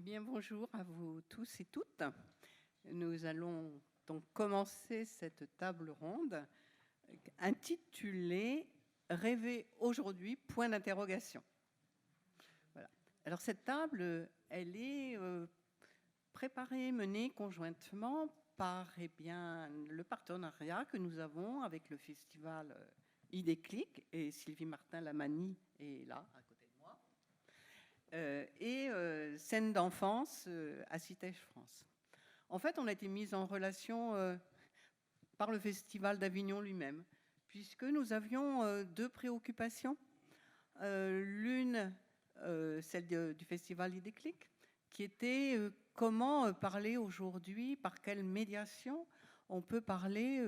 bien, bonjour à vous tous et toutes. Nous allons donc commencer cette table ronde intitulée « Rêver aujourd'hui, point d'interrogation ». Voilà. Alors cette table, elle est préparée, menée conjointement par le partenariat que nous avons avec le festival Idéclic, et Sylvie Martin-Lamani est là, à côté de moi, et Scène d'enfance à Citège France. En fait, on a été mis en relation par le Festival d'Avignon lui-même, puisque nous avions deux préoccupations. L'une, celle du Festival Idéclic, qui était comment parler aujourd'hui, par quelle médiation on peut parler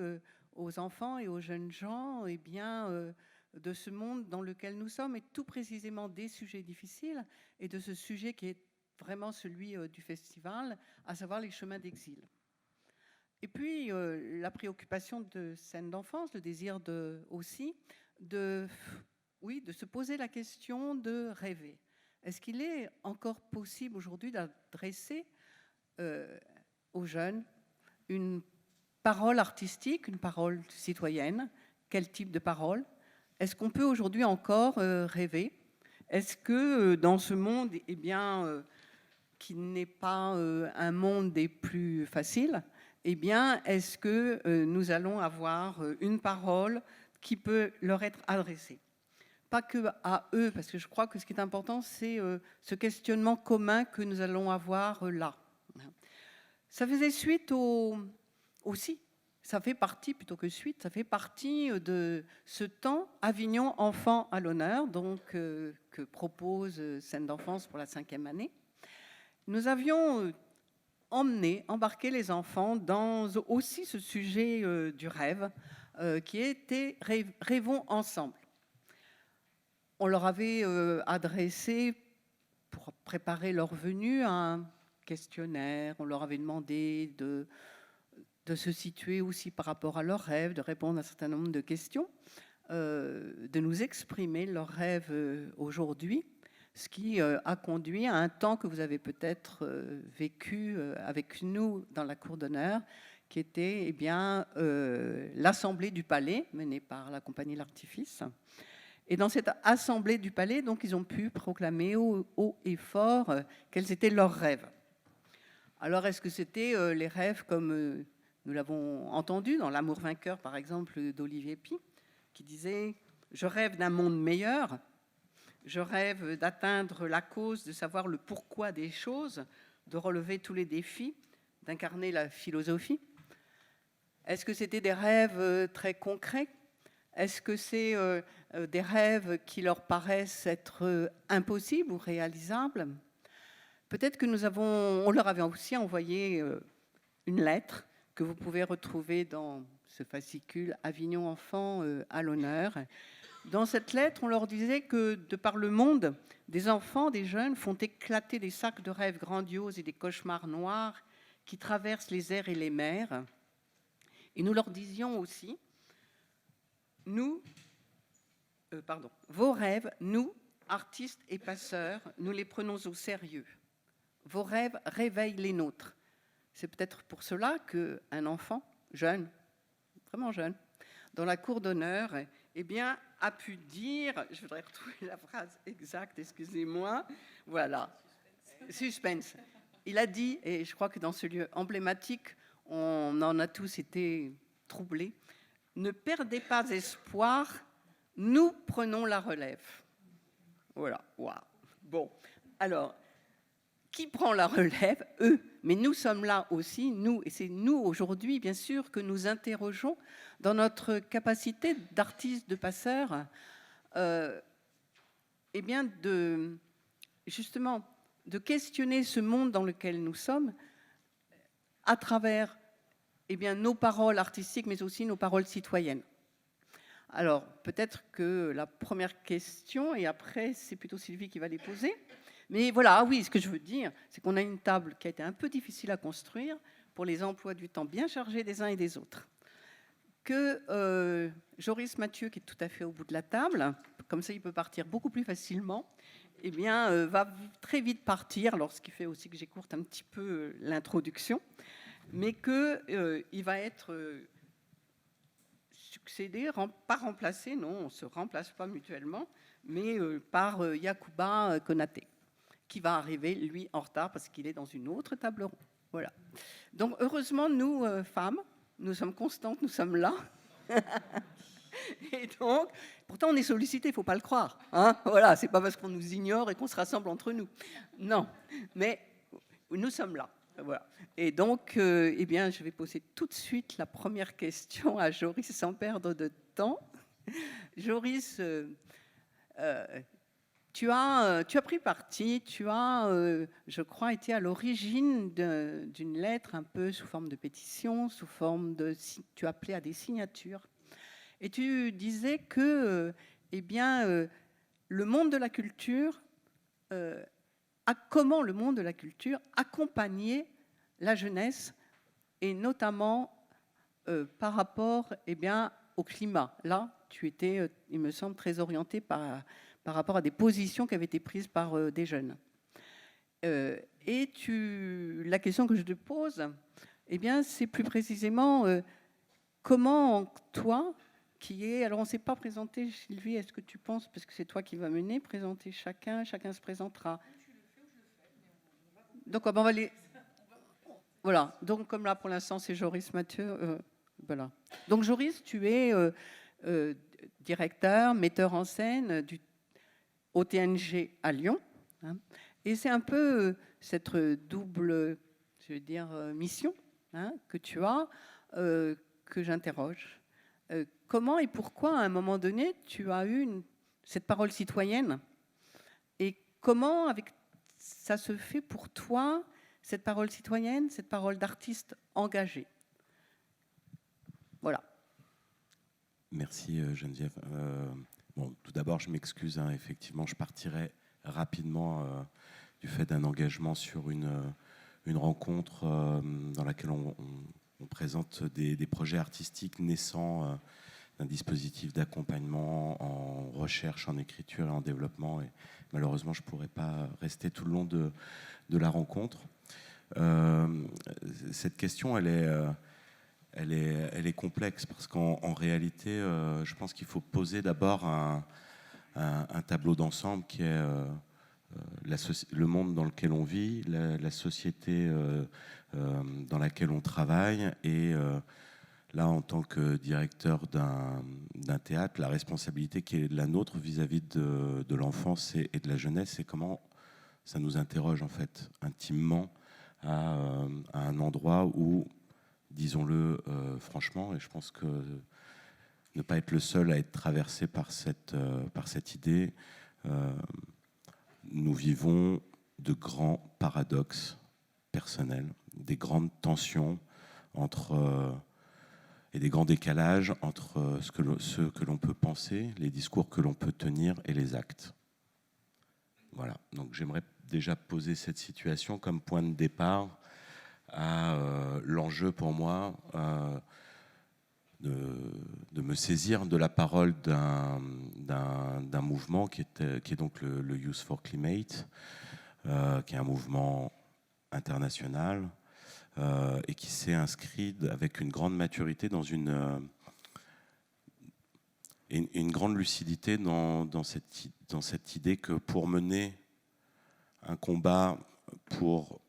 aux enfants et aux jeunes gens de ce monde dans lequel nous sommes, et tout précisément des sujets difficiles, et de ce sujet qui est vraiment celui du festival, à savoir les chemins d'exil. Et puis, la préoccupation de Scène d'enfance, le désir aussi de se poser la question de rêver. Est-ce qu'il est encore possible aujourd'hui d'adresser aux jeunes une parole artistique, une parole citoyenne? Quel type de parole? Est-ce qu'on peut aujourd'hui encore rêver? Est-ce que dans ce monde, qui n'est pas un monde des plus faciles, est-ce que nous allons avoir une parole qui peut leur être adressée? Pas que à eux, parce que je crois que ce qui est important, c'est ce questionnement commun que nous allons avoir là. Ça faisait suite aussi, ça fait partie, plutôt que suite, ça fait partie de ce temps Avignon Enfants à l'honneur, donc que propose Scène d'enfance pour la 5e année. Nous avions embarqué les enfants dans aussi ce sujet du rêve, qui était Rêvons ensemble. On leur avait adressé, pour préparer leur venue, un questionnaire. On leur avait demandé de se situer aussi par rapport à leurs rêves, de répondre à un certain nombre de questions, de nous exprimer leurs rêves aujourd'hui, ce qui a conduit à un temps que vous avez peut-être vécu avec nous dans la cour d'honneur, qui était l'Assemblée du Palais, menée par la Compagnie L'Artifice. Et dans cette Assemblée du Palais, donc, ils ont pu proclamer haut et fort quels étaient leurs rêves. Alors, est-ce que c'était les rêves comme nous l'avons entendu dans L'amour vainqueur, par exemple, d'Olivier Py, qui disait « Je rêve d'un monde meilleur, je rêve d'atteindre la cause, de savoir le pourquoi des choses, de relever tous les défis, d'incarner la philosophie ». Est-ce que c'était des rêves très concrets? Est-ce que c'est des rêves qui leur paraissent être impossibles ou réalisables? Peut-être que on leur avait aussi envoyé une lettre que vous pouvez retrouver dans ce fascicule Avignon Enfants à l'honneur. Dans cette lettre, on leur disait que de par le monde, des enfants, des jeunes font éclater des sacs de rêves grandioses et des cauchemars noirs qui traversent les airs et les mers. Et nous leur disions aussi, vos rêves, nous, artistes et passeurs, nous les prenons au sérieux. Vos rêves réveillent les nôtres. C'est peut-être pour cela qu'un enfant jeune, vraiment jeune, dans la cour d'honneur, a pu dire, je voudrais retrouver la phrase exacte, excusez-moi, voilà, suspense. Il a dit, et je crois que dans ce lieu emblématique, on en a tous été troublés, ne perdez pas espoir, nous prenons la relève. Voilà, wow. Bon, alors, qui prend la relève? Eux. Mais nous sommes là aussi, nous, et c'est nous aujourd'hui, bien sûr, que nous interrogeons dans notre capacité d'artistes, de passeurs, justement, de questionner ce monde dans lequel nous sommes à travers nos paroles artistiques, mais aussi nos paroles citoyennes. Alors, peut-être que la première question, et après, c'est plutôt Sylvie qui va les poser. Mais voilà, oui, ce que je veux dire, c'est qu'on a une table qui a été un peu difficile à construire pour les emplois du temps bien chargés des uns et des autres. Que Joris Mathieu, qui est tout à fait au bout de la table, comme ça il peut partir beaucoup plus facilement, eh bien, va très vite partir, alors ce qui fait aussi que j'écourte un petit peu l'introduction, mais qu'il va être succédé, pas remplacé, non, on ne se remplace pas mutuellement, mais par Yacouba Konaté, qui va arriver, lui, en retard, parce qu'il est dans une autre table ronde. Voilà. Donc, heureusement, nous, femmes, nous sommes constantes, nous sommes là. Et donc, pourtant, on est sollicité, il ne faut pas le croire. Hein, voilà, c'est pas parce qu'on nous ignore et qu'on se rassemble entre nous. Non, mais nous sommes là. Voilà. Et donc, eh bien, je vais poser tout de suite la première question à Joris sans perdre de temps. Joris, tu as pris parti, tu as, je crois, été à l'origine d'une lettre un peu sous forme de pétition, sous forme de, tu appelais à des signatures. Et tu disais que, eh bien, le monde de la culture, comment le monde de la culture accompagnait la jeunesse, et notamment par rapport, eh bien, au climat. Là, tu étais, il me semble, très orienté par rapport à des positions qui avaient été prises par des jeunes. Et la question que je te pose, eh bien, c'est plus précisément comment toi, alors on ne s'est pas présenté, Sylvie, est-ce que tu penses, parce que c'est toi qui vas mener, présenter chacun se présentera. Donc on va aller... Voilà, donc comme là pour l'instant c'est Joris Mathieu, voilà. Donc Joris, tu es directeur, metteur en scène au TNG à Lyon, hein, et c'est un peu cette double, je veux dire, mission, hein, que tu as, que j'interroge. Comment et pourquoi, à un moment donné, tu as eu cette parole citoyenne, et comment ça se fait pour toi, cette parole citoyenne, cette parole d'artiste engagé? Voilà. Merci Geneviève. Bon, tout d'abord, je m'excuse, hein, effectivement, je partirai rapidement du fait d'un engagement sur une rencontre dans laquelle on présente des projets artistiques naissants d'un dispositif d'accompagnement en recherche, en écriture et en développement. Et malheureusement, je ne pourrai pas rester tout le long de la rencontre. Cette question, elle est complexe parce qu'en réalité, je pense qu'il faut poser d'abord un tableau d'ensemble qui est le monde dans lequel on vit, la société dans laquelle on travaille, et là, en tant que directeur d'un théâtre, la responsabilité qui est la nôtre vis-à-vis de l'enfance et de la jeunesse, et comment ça nous interroge en fait intimement à un endroit où, disons-le franchement, et je pense que ne pas être le seul à être traversé par cette idée, nous vivons de grands paradoxes personnels, des grandes tensions et des grands décalages entre ce que l'on peut penser, les discours que l'on peut tenir et les actes. Voilà, donc j'aimerais déjà poser cette situation comme point de départ à l'enjeu pour moi de me saisir de la parole d'un mouvement qui est donc le Youth for Climate, qui est un mouvement international et qui s'est inscrit avec une grande maturité dans une grande lucidité dans cette idée que pour mener un combat pour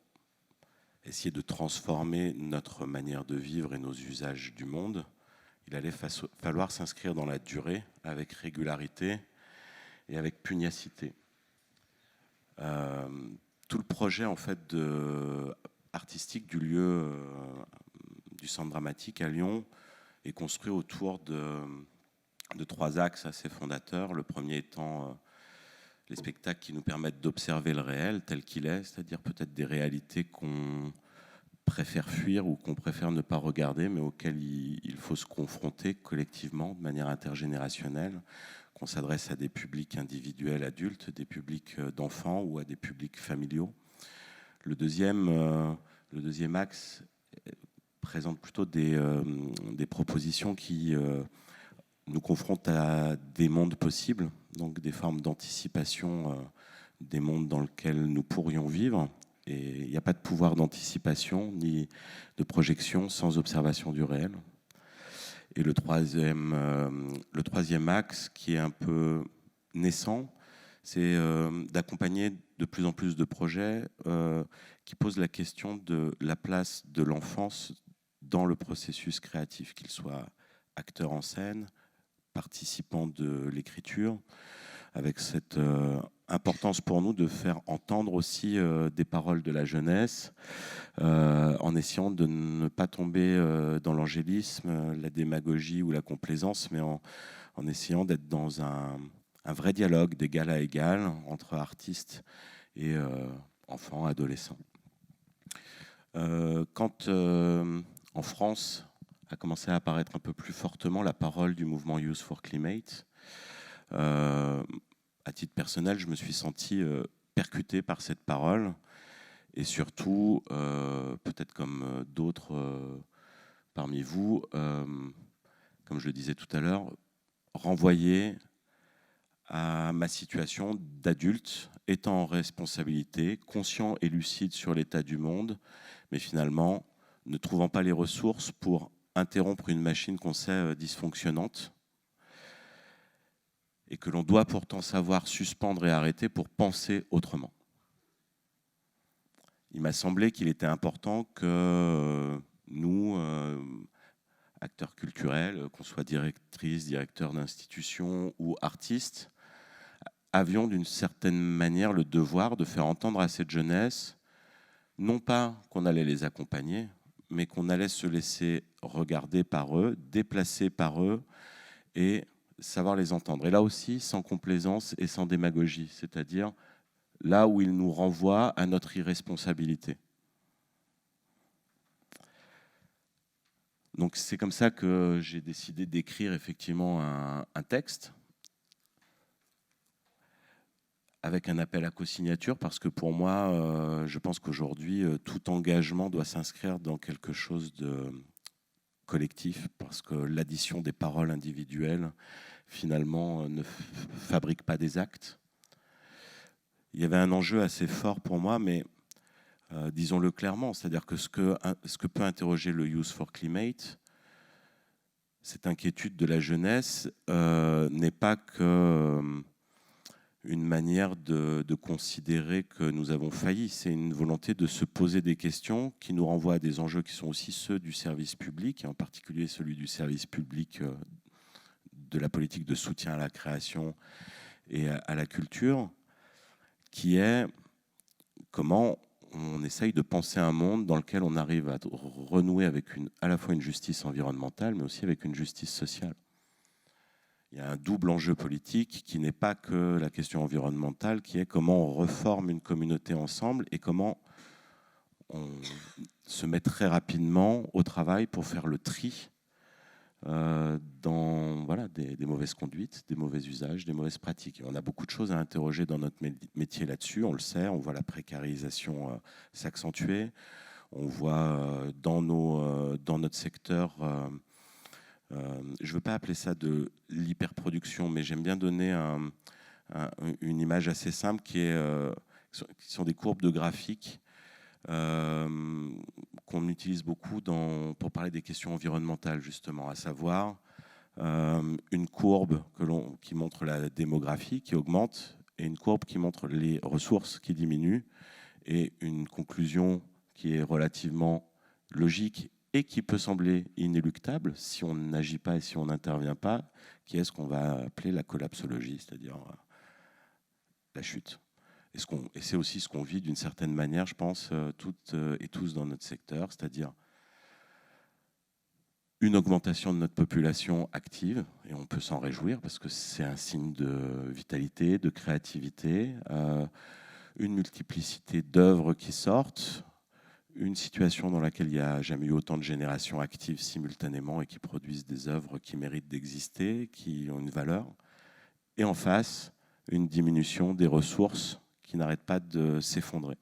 essayer de transformer notre manière de vivre et nos usages du monde, il allait falloir s'inscrire dans la durée, avec régularité et avec pugnacité. Tout le projet en fait artistique du lieu du Centre dramatique à Lyon est construit autour de trois axes assez fondateurs. Le premier étant les spectacles qui nous permettent d'observer le réel tel qu'il est, c'est-à-dire peut-être des réalités qu'on préfère fuir ou qu'on préfère ne pas regarder, mais auxquelles il faut se confronter collectivement, de manière intergénérationnelle, qu'on s'adresse à des publics individuels adultes, des publics d'enfants ou à des publics familiaux. Le deuxième axe présente plutôt des propositions qui nous confronte à des mondes possibles, donc des formes d'anticipation des mondes dans lesquels nous pourrions vivre. Et il n'y a pas de pouvoir d'anticipation ni de projection sans observation du réel. Et le troisième axe, qui est un peu naissant, c'est d'accompagner de plus en plus de projets qui posent la question de la place de l'enfance dans le processus créatif, qu'il soit acteur en scène, participant de l'écriture, avec cette importance pour nous de faire entendre aussi des paroles de la jeunesse, en essayant de ne pas tomber dans l'angélisme, la démagogie ou la complaisance, mais en essayant d'être dans un vrai dialogue d'égal à égal entre artistes et enfants, adolescents. Quand en France a commencé à apparaître un peu plus fortement la parole du mouvement Youth for Climate, à titre personnel, je me suis senti percuté par cette parole et surtout, peut-être comme d'autres parmi vous, comme je le disais tout à l'heure, renvoyé à ma situation d'adulte, étant en responsabilité, conscient et lucide sur l'état du monde, mais finalement ne trouvant pas les ressources pour interrompre une machine qu'on sait dysfonctionnante et que l'on doit pourtant savoir suspendre et arrêter pour penser autrement. Il m'a semblé qu'il était important que nous, acteurs culturels, qu'on soit directrice, directeur d'institution ou artistes, avions d'une certaine manière le devoir de faire entendre à cette jeunesse, non pas qu'on allait les accompagner, mais qu'on allait se laisser regarder par eux, déplacer par eux et savoir les entendre. Et là aussi, sans complaisance et sans démagogie, c'est-à-dire là où ils nous renvoient à notre irresponsabilité. Donc c'est comme ça que j'ai décidé d'écrire effectivement un texte avec un appel à co-signature, parce que pour moi, je pense qu'aujourd'hui, tout engagement doit s'inscrire dans quelque chose de collectif, parce que l'addition des paroles individuelles, finalement, ne fabrique pas des actes. Il y avait un enjeu assez fort pour moi, mais disons-le clairement, c'est-à-dire que ce que peut interroger le Youth for Climate, cette inquiétude de la jeunesse n'est pas que une manière de considérer que nous avons failli. C'est une volonté de se poser des questions qui nous renvoient à des enjeux qui sont aussi ceux du service public, et en particulier celui du service public de la politique de soutien à la création et à la culture, qui est comment on essaye de penser un monde dans lequel on arrive à renouer avec à la fois une justice environnementale, mais aussi avec une justice sociale. Il y a un double enjeu politique qui n'est pas que la question environnementale, qui est comment on reforme une communauté ensemble et comment on se met très rapidement au travail pour faire le tri dans des mauvaises conduites, des mauvais usages, des mauvaises pratiques. Et on a beaucoup de choses à interroger dans notre métier là-dessus, on le sait, on voit la précarisation s'accentuer, on voit dans notre secteur... je ne veux pas appeler ça de l'hyperproduction, mais j'aime bien donner une image assez simple qui sont des courbes de graphiques qu'on utilise beaucoup pour parler des questions environnementales, justement, à savoir une courbe qui montre la démographie qui augmente et une courbe qui montre les ressources qui diminuent et une conclusion qui est relativement logique et qui peut sembler inéluctable si on n'agit pas et si on n'intervient pas, qui est ce qu'on va appeler la collapsologie, c'est-à-dire la chute. Et c'est aussi ce qu'on vit d'une certaine manière, je pense, toutes et tous dans notre secteur, c'est-à-dire une augmentation de notre population active, et on peut s'en réjouir parce que c'est un signe de vitalité, de créativité, une multiplicité d'œuvres qui sortent, une situation dans laquelle il n'y a jamais eu autant de générations actives simultanément et qui produisent des œuvres qui méritent d'exister, qui ont une valeur. Et en face, une diminution des ressources qui n'arrêtent pas de s'effondrer.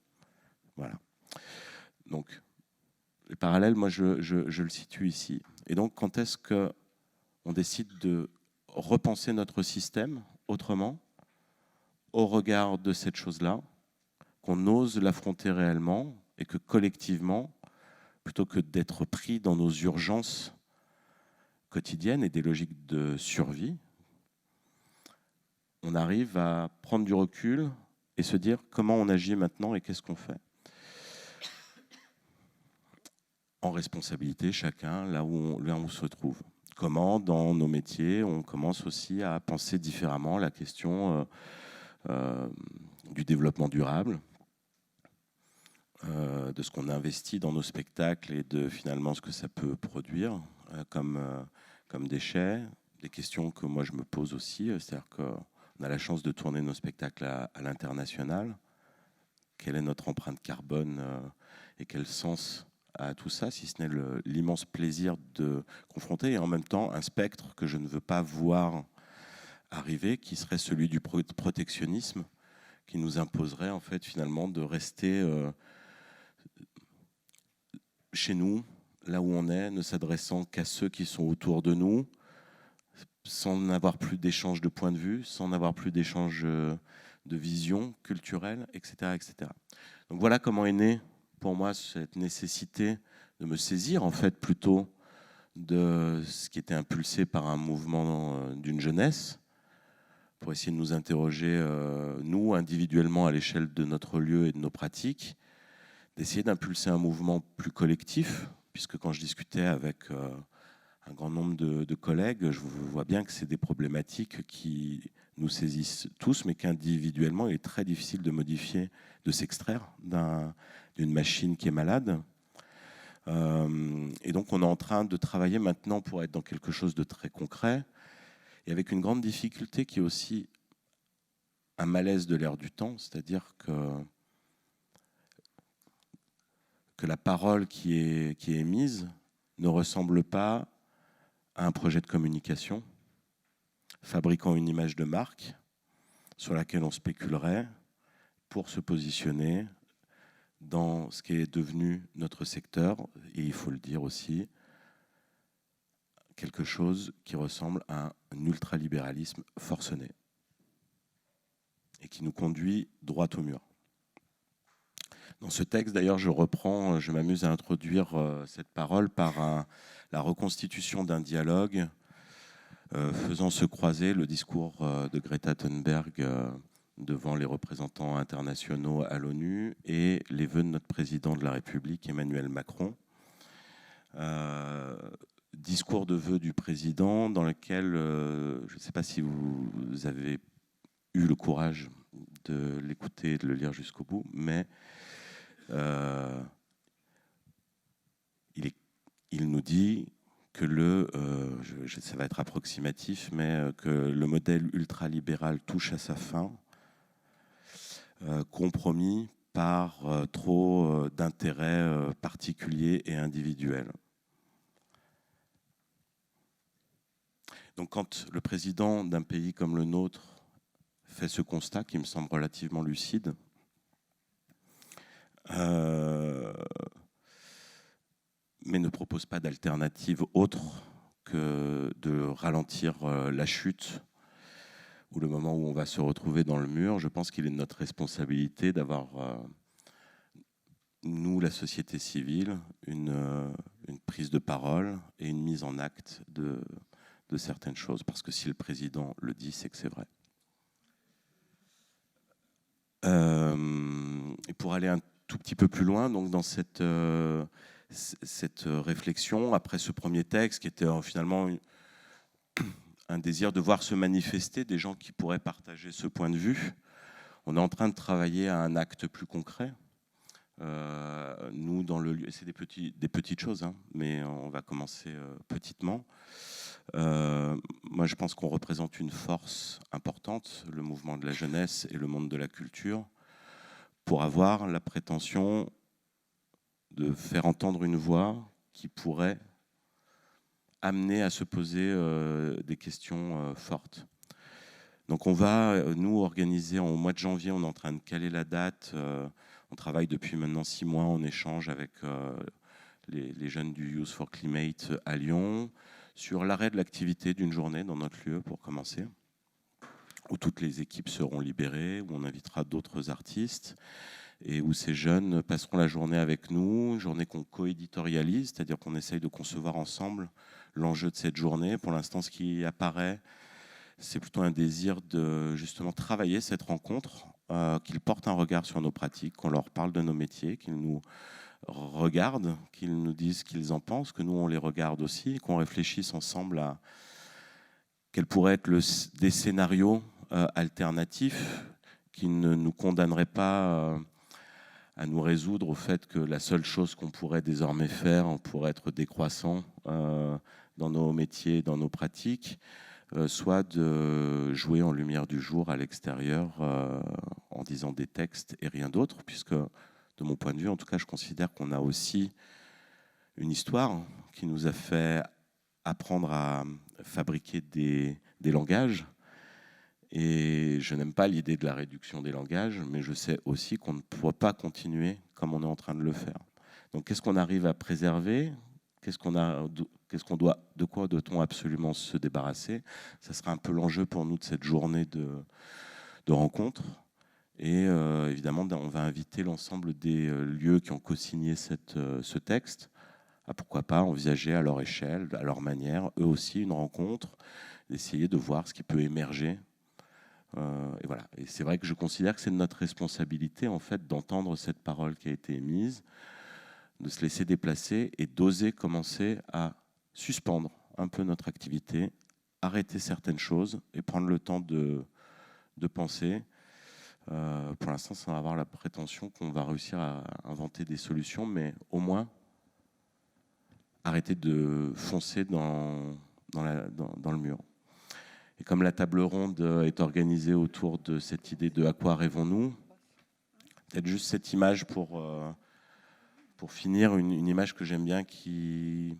Voilà. Donc, le parallèle, moi, je le situe ici. Et donc, quand est-ce qu'on décide de repenser notre système autrement, au regard de cette chose-là, qu'on ose l'affronter réellement et que collectivement, plutôt que d'être pris dans nos urgences quotidiennes et des logiques de survie, on arrive à prendre du recul et se dire comment on agit maintenant et qu'est-ce qu'on fait. En responsabilité, chacun, là où on se trouve. Comment, dans nos métiers, on commence aussi à penser différemment la question du développement durable, de ce qu'on investit dans nos spectacles et de finalement ce que ça peut produire comme déchets. Des questions que moi je me pose aussi, c'est-à-dire qu'on a la chance de tourner nos spectacles à l'international. Quelle est notre empreinte carbone et quel sens à tout ça, si ce n'est l'immense plaisir de confronter et en même temps un spectre que je ne veux pas voir arriver, qui serait celui du protectionnisme, qui nous imposerait en fait finalement de rester chez nous, là où on est, ne s'adressant qu'à ceux qui sont autour de nous, sans n'avoir plus d'échange de points de vue, sans n'avoir plus d'échange de vision culturelle, etc., etc. Donc voilà comment est née pour moi cette nécessité de me saisir en fait plutôt de ce qui était impulsé par un mouvement d'une jeunesse, pour essayer de nous interroger, nous, individuellement, à l'échelle de notre lieu et de nos pratiques, d'essayer d'impulser un mouvement plus collectif, puisque quand je discutais avec un grand nombre de collègues, je vois bien que c'est des problématiques qui nous saisissent tous, mais qu'individuellement, il est très difficile de modifier, de s'extraire d'une machine qui est malade. Et donc, on est en train de travailler maintenant pour être dans quelque chose de très concret, et avec une grande difficulté qui est aussi un malaise de l'ère du temps, c'est-à-dire que la parole qui est émise ne ressemble pas à un projet de communication, fabriquant une image de marque sur laquelle on spéculerait pour se positionner dans ce qui est devenu notre secteur, et il faut le dire aussi, quelque chose qui ressemble à un ultralibéralisme forcené et qui nous conduit droit au mur. Dans ce texte, d'ailleurs, je m'amuse à introduire cette parole par la reconstitution d'un dialogue faisant se croiser le discours de Greta Thunberg devant les représentants internationaux à l'ONU et les vœux de notre président de la République, Emmanuel Macron. Discours de vœux du président dans lequel, je ne sais pas si vous avez eu le courage de l'écouter et de le lire jusqu'au bout, mais il nous dit que ça va être approximatif, mais que le modèle ultralibéral touche à sa fin, compromis par trop d'intérêts particuliers et individuels. Donc quand le président d'un pays comme le nôtre fait ce constat, qui me semble relativement lucide, mais ne propose pas d'alternative autre que de ralentir la chute ou le moment où on va se retrouver dans le mur. Je pense qu'il est de notre responsabilité d'avoir, nous, la société civile, une prise de parole et une mise en acte de certaines choses. Parce que si le président le dit, c'est que c'est vrai. Et pour aller un tout petit peu plus loin, donc dans cette réflexion, après ce premier texte, qui était finalement un désir de voir se manifester des gens qui pourraient partager ce point de vue, on est en train de travailler à un acte plus concret. Nous, dans le lieu, c'est des petites choses, hein, mais on va commencer petitement. Moi, je pense qu'on représente une force importante, le mouvement de la jeunesse et le monde de la culture, pour avoir la prétention de faire entendre une voix qui pourrait amener à se poser des questions fortes. Donc on va, nous, organiser au mois de janvier, on est en train de caler la date, on travaille depuis maintenant 6 mois en échange avec les jeunes du Youth for Climate à Lyon, sur l'arrêt de l'activité d'une journée dans notre lieu pour commencer, où toutes les équipes seront libérées, où on invitera d'autres artistes et où ces jeunes passeront la journée avec nous, une journée qu'on co-éditorialise, c'est-à-dire qu'on essaye de concevoir ensemble l'enjeu de cette journée. Pour l'instant, ce qui apparaît, c'est plutôt un désir de justement travailler cette rencontre, qu'ils portent un regard sur nos pratiques, qu'on leur parle de nos métiers, qu'ils nous regardent, qu'ils nous disent ce qu'ils en pensent, que nous on les regarde aussi, qu'on réfléchisse ensemble à quels pourraient être des scénarios alternatifs qui ne nous condamneraient pas à nous résoudre au fait que la seule chose qu'on pourrait désormais faire pour être décroissant dans nos métiers, dans nos pratiques, soit de jouer en lumière du jour à l'extérieur en disant des textes et rien d'autre, puisque de mon point de vue, en tout cas, je considère qu'on a aussi une histoire qui nous a fait apprendre à fabriquer des langages. Et je n'aime pas l'idée de la réduction des langages, mais je sais aussi qu'on ne pourra pas continuer comme on est en train de le faire. Donc, qu'est-ce qu'on arrive à préserver ? De quoi doit-on absolument se débarrasser ? Ça sera un peu l'enjeu pour nous de cette journée de rencontre. Et évidemment, on va inviter l'ensemble des lieux qui ont co-signé ce texte à pourquoi pas envisager à leur échelle, à leur manière, eux aussi une rencontre, d'essayer de voir ce qui peut émerger. Et voilà. Et c'est vrai que je considère que c'est de notre responsabilité en fait d'entendre cette parole qui a été émise, de se laisser déplacer et d'oser commencer à suspendre un peu notre activité, arrêter certaines choses et prendre le temps de penser. Pour l'instant, sans avoir la prétention qu'on va réussir à inventer des solutions, mais au moins arrêter de foncer dans le mur. Et comme la table ronde est organisée autour de cette idée de à quoi rêvons-nous, peut-être juste cette image pour finir, une image que j'aime bien, qui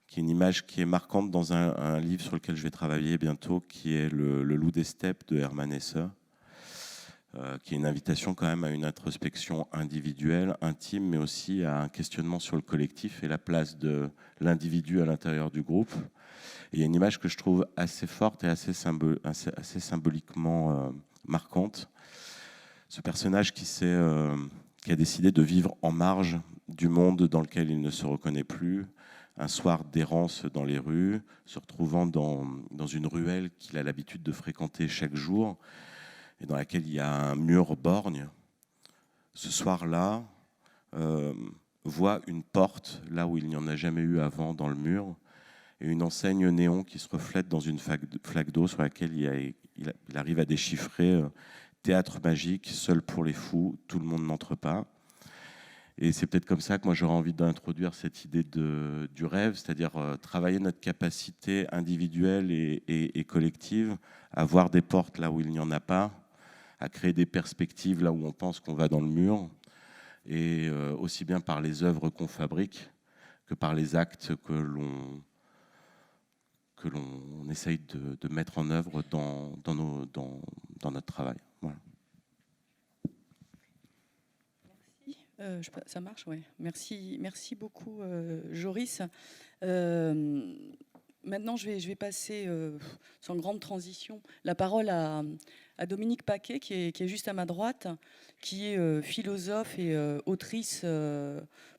est une image qui est marquante dans un livre sur lequel je vais travailler bientôt, qui est Le loup des steppes de Hermann Hesse, qui est une invitation quand même à une introspection individuelle, intime, mais aussi à un questionnement sur le collectif et la place de l'individu à l'intérieur du groupe. Et il y a une image que je trouve assez forte et assez symboliquement marquante. Ce personnage qui a décidé de vivre en marge du monde dans lequel il ne se reconnaît plus, un soir d'errance dans les rues, se retrouvant dans une ruelle qu'il a l'habitude de fréquenter chaque jour, et dans laquelle il y a un mur borgne. Ce soir-là, voit une porte là où il n'y en a jamais eu avant dans le mur, et une enseigne néon qui se reflète dans une flaque d'eau sur laquelle il arrive à déchiffrer théâtre magique, seul pour les fous, tout le monde n'entre pas. Et c'est peut-être comme ça que moi j'aurais envie d'introduire cette idée du rêve, c'est-à-dire travailler notre capacité individuelle et collective à voir des portes là où il n'y en a pas, à créer des perspectives là où on pense qu'on va dans le mur, et aussi bien par les œuvres qu'on fabrique que par les actes que l'on essaye de mettre en œuvre dans notre travail. Voilà. Merci. Ça marche, oui. Merci beaucoup, Joris. Maintenant, je vais passer, sans grande transition, la parole à Dominique Paquet, qui est juste à ma droite, qui est philosophe et autrice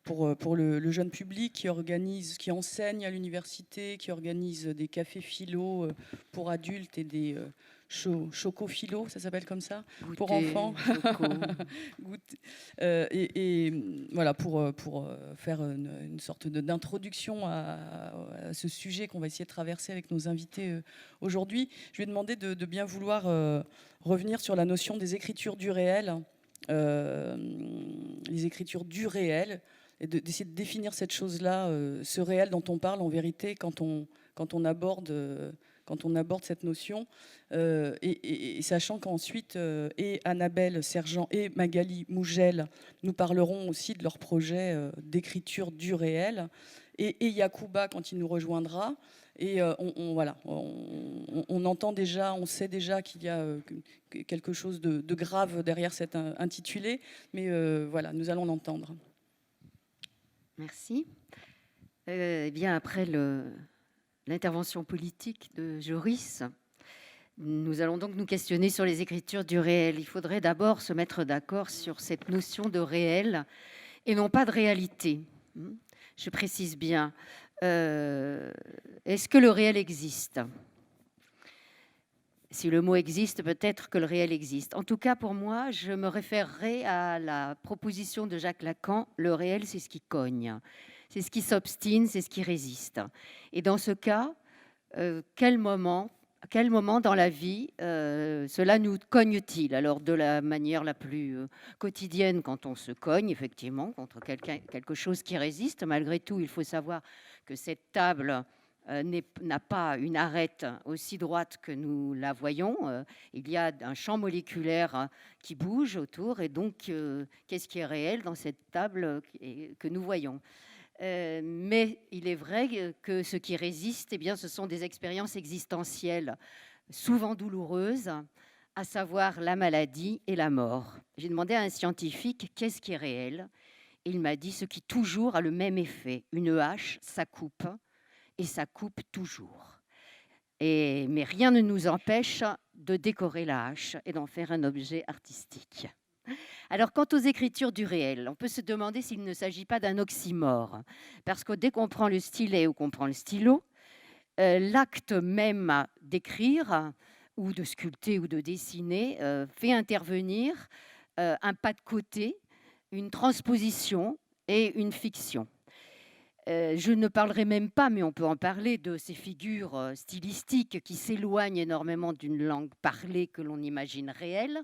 pour le jeune public, qui enseigne à l'université, qui organise des cafés philo pour adultes et des choco-philo, ça s'appelle comme ça, goûter, pour enfants. Et voilà, pour faire une sorte d'introduction à ce sujet qu'on va essayer de traverser avec nos invités aujourd'hui, je lui ai demandé de bien vouloir revenir sur la notion des écritures du réel, les écritures du réel, et d'essayer de définir cette chose-là, ce réel dont on parle en vérité quand on aborde cette notion, et sachant qu'ensuite, et Annabelle Sergent et Magali Mougel nous parleront aussi de leur projet d'écriture du réel, et Yacouba quand il nous rejoindra. Et on entend déjà, on sait déjà qu'il y a quelque chose de grave derrière cet intitulé, mais voilà, nous allons l'entendre. Merci. Eh bien, après l'intervention politique de Joris. Nous allons donc nous questionner sur les écritures du réel. Il faudrait d'abord se mettre d'accord sur cette notion de réel et non pas de réalité. Je précise bien. Est-ce que le réel existe ? Si le mot existe, peut-être que le réel existe. En tout cas, pour moi, je me référerai à la proposition de Jacques Lacan. Le réel, c'est ce qui cogne. C'est ce qui s'obstine, c'est ce qui résiste. Et dans ce cas, à quel moment dans la vie cela nous cogne-t-il ? Alors, de la manière la plus quotidienne, quand on se cogne, effectivement, contre quelque chose qui résiste. Malgré tout, il faut savoir que cette table n'a pas une arête aussi droite que nous la voyons. Il y a un champ moléculaire qui bouge autour. Et donc, qu'est-ce qui est réel dans cette table que nous voyons ? Mais il est vrai que ce qui résiste, eh bien, ce sont des expériences existentielles souvent douloureuses, à savoir la maladie et la mort. J'ai demandé à un scientifique qu'est-ce qui est réel. Et il m'a dit ce qui toujours a le même effet. Une hache, ça coupe, et ça coupe toujours. Mais rien ne nous empêche de décorer la hache et d'en faire un objet artistique. Alors, quant aux écritures du réel, on peut se demander s'il ne s'agit pas d'un oxymore. Parce que dès qu'on prend le stylet ou qu'on prend le stylo, l'acte même d'écrire ou de sculpter ou de dessiner fait intervenir un pas de côté, une transposition et une fiction. Je ne parlerai même pas, mais on peut en parler, de ces figures stylistiques qui s'éloignent énormément d'une langue parlée que l'on imagine réelle,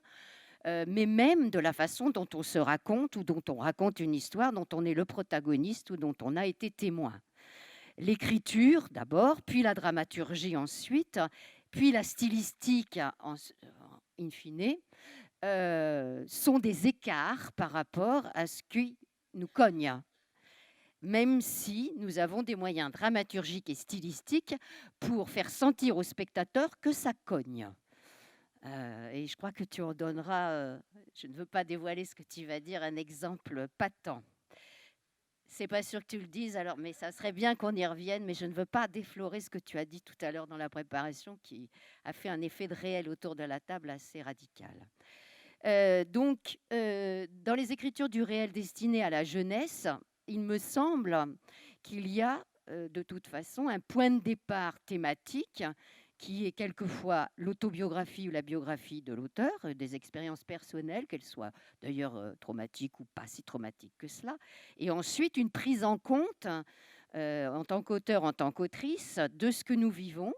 mais même de la façon dont on se raconte ou dont on raconte une histoire dont on est le protagoniste ou dont on a été témoin. L'écriture d'abord, puis la dramaturgie ensuite, puis la stylistique in fine, sont des écarts par rapport à ce qui nous cogne. Même si nous avons des moyens dramaturgiques et stylistiques pour faire sentir au spectateur que ça cogne. Et je crois que tu en donneras, je ne veux pas dévoiler ce que tu vas dire, un exemple patent. C'est pas sûr que tu le dises, alors, mais ça serait bien qu'on y revienne, mais je ne veux pas déflorer ce que tu as dit tout à l'heure dans la préparation, qui a fait un effet de réel autour de la table assez radical. Donc, dans les écritures du réel destinées à la jeunesse, il me semble qu'il y a de toute façon un point de départ thématique qui est quelquefois l'autobiographie ou la biographie de l'auteur, des expériences personnelles, qu'elles soient d'ailleurs traumatiques ou pas si traumatiques que cela, et ensuite une prise en compte en tant qu'auteur, en tant qu'autrice, de ce que nous vivons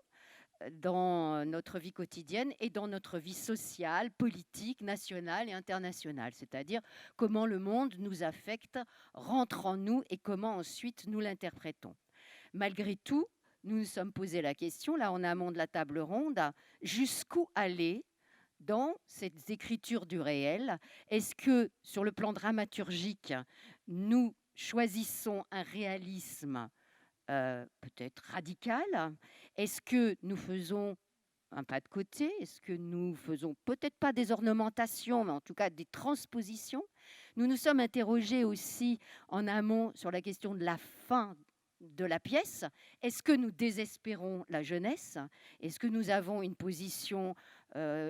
dans notre vie quotidienne et dans notre vie sociale, politique, nationale et internationale, c'est-à-dire comment le monde nous affecte, rentre en nous et comment ensuite nous l'interprétons. Malgré tout, nous nous sommes posé la question, là en amont de la table ronde, jusqu'où aller dans cette écriture du réel ? Est-ce que sur le plan dramaturgique, nous choisissons un réalisme peut-être radical ? Est-ce que nous faisons un pas de côté ? Est-ce que nous faisons peut-être pas des ornementations, mais en tout cas des transpositions ? Nous nous sommes interrogés aussi en amont sur la question de la fin de la pièce. Est-ce que nous désespérons la jeunesse ? Est-ce que nous avons une position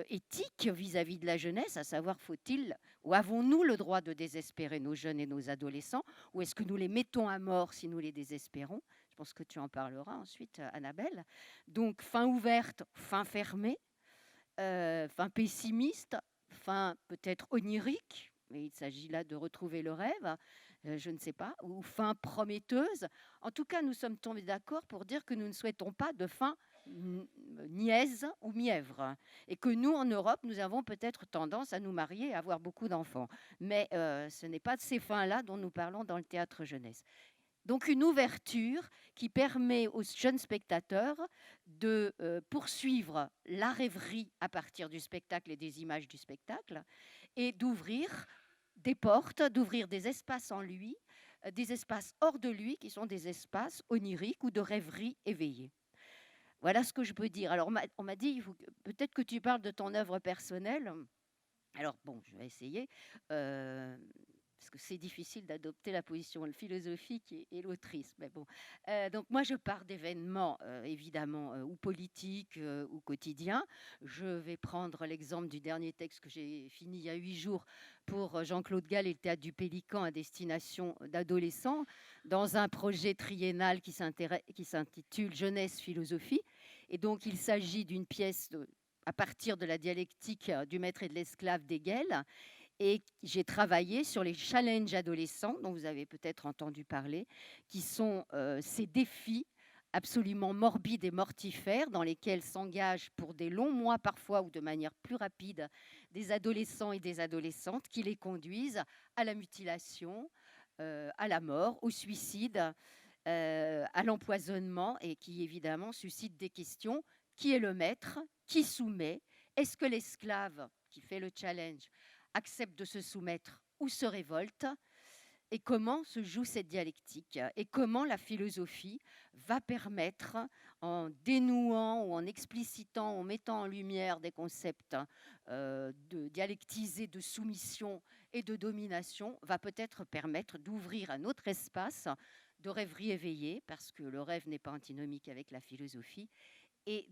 éthique vis-à-vis de la jeunesse, à savoir faut-il ou avons-nous le droit de désespérer nos jeunes et nos adolescents, ou est-ce que nous les mettons à mort si nous les désespérons ? Je pense que tu en parleras ensuite, Annabelle. Donc, fin ouverte, fin fermée, fin pessimiste, fin peut-être onirique, mais il s'agit là de retrouver le rêve, je ne sais pas, ou fin prometteuse. En tout cas, nous sommes tombés d'accord pour dire que nous ne souhaitons pas de fin niaise ou mièvre, et que nous, en Europe, nous avons peut-être tendance à nous marier et à avoir beaucoup d'enfants. Mais ce n'est pas de ces fins-là dont nous parlons dans le théâtre jeunesse. Donc une ouverture qui permet aux jeunes spectateurs de poursuivre la rêverie à partir du spectacle et des images du spectacle, et d'ouvrir des portes, d'ouvrir des espaces en lui, des espaces hors de lui, qui sont des espaces oniriques ou de rêverie éveillée. Voilà ce que je peux dire. Alors on m'a dit, peut-être que tu parles de ton œuvre personnelle. Alors bon, je vais essayer. puisque c'est difficile d'adopter la position philosophique et l'autrice. Mais bon. Donc moi, je pars d'événements, évidemment, ou politiques ou quotidiens. Je vais prendre l'exemple du dernier texte que j'ai fini il y a 8 jours pour Jean-Claude Gall et le Théâtre du Pélican à destination d'adolescents, dans un projet triennal qui s'intitule Jeunesse Philosophie. Et donc, il s'agit d'une pièce à partir de la dialectique du maître et de l'esclave d'Hegel. Et j'ai travaillé sur les challenges adolescents, dont vous avez peut-être entendu parler, qui sont ces défis absolument morbides et mortifères dans lesquels s'engagent pour des longs mois parfois ou de manière plus rapide des adolescents et des adolescentes qui les conduisent à la mutilation, à la mort, au suicide, à l'empoisonnement et qui évidemment suscitent des questions. Qui est le maître? Qui soumet? Est-ce que l'esclave qui fait le challenge accepte de se soumettre ou se révolte? Et comment se joue cette dialectique? Et comment la philosophie va permettre, en dénouant ou en explicitant, en mettant en lumière des concepts de dialectisés de soumission et de domination, va peut-être permettre d'ouvrir un autre espace de rêverie éveillée, parce que le rêve n'est pas antinomique avec la philosophie, et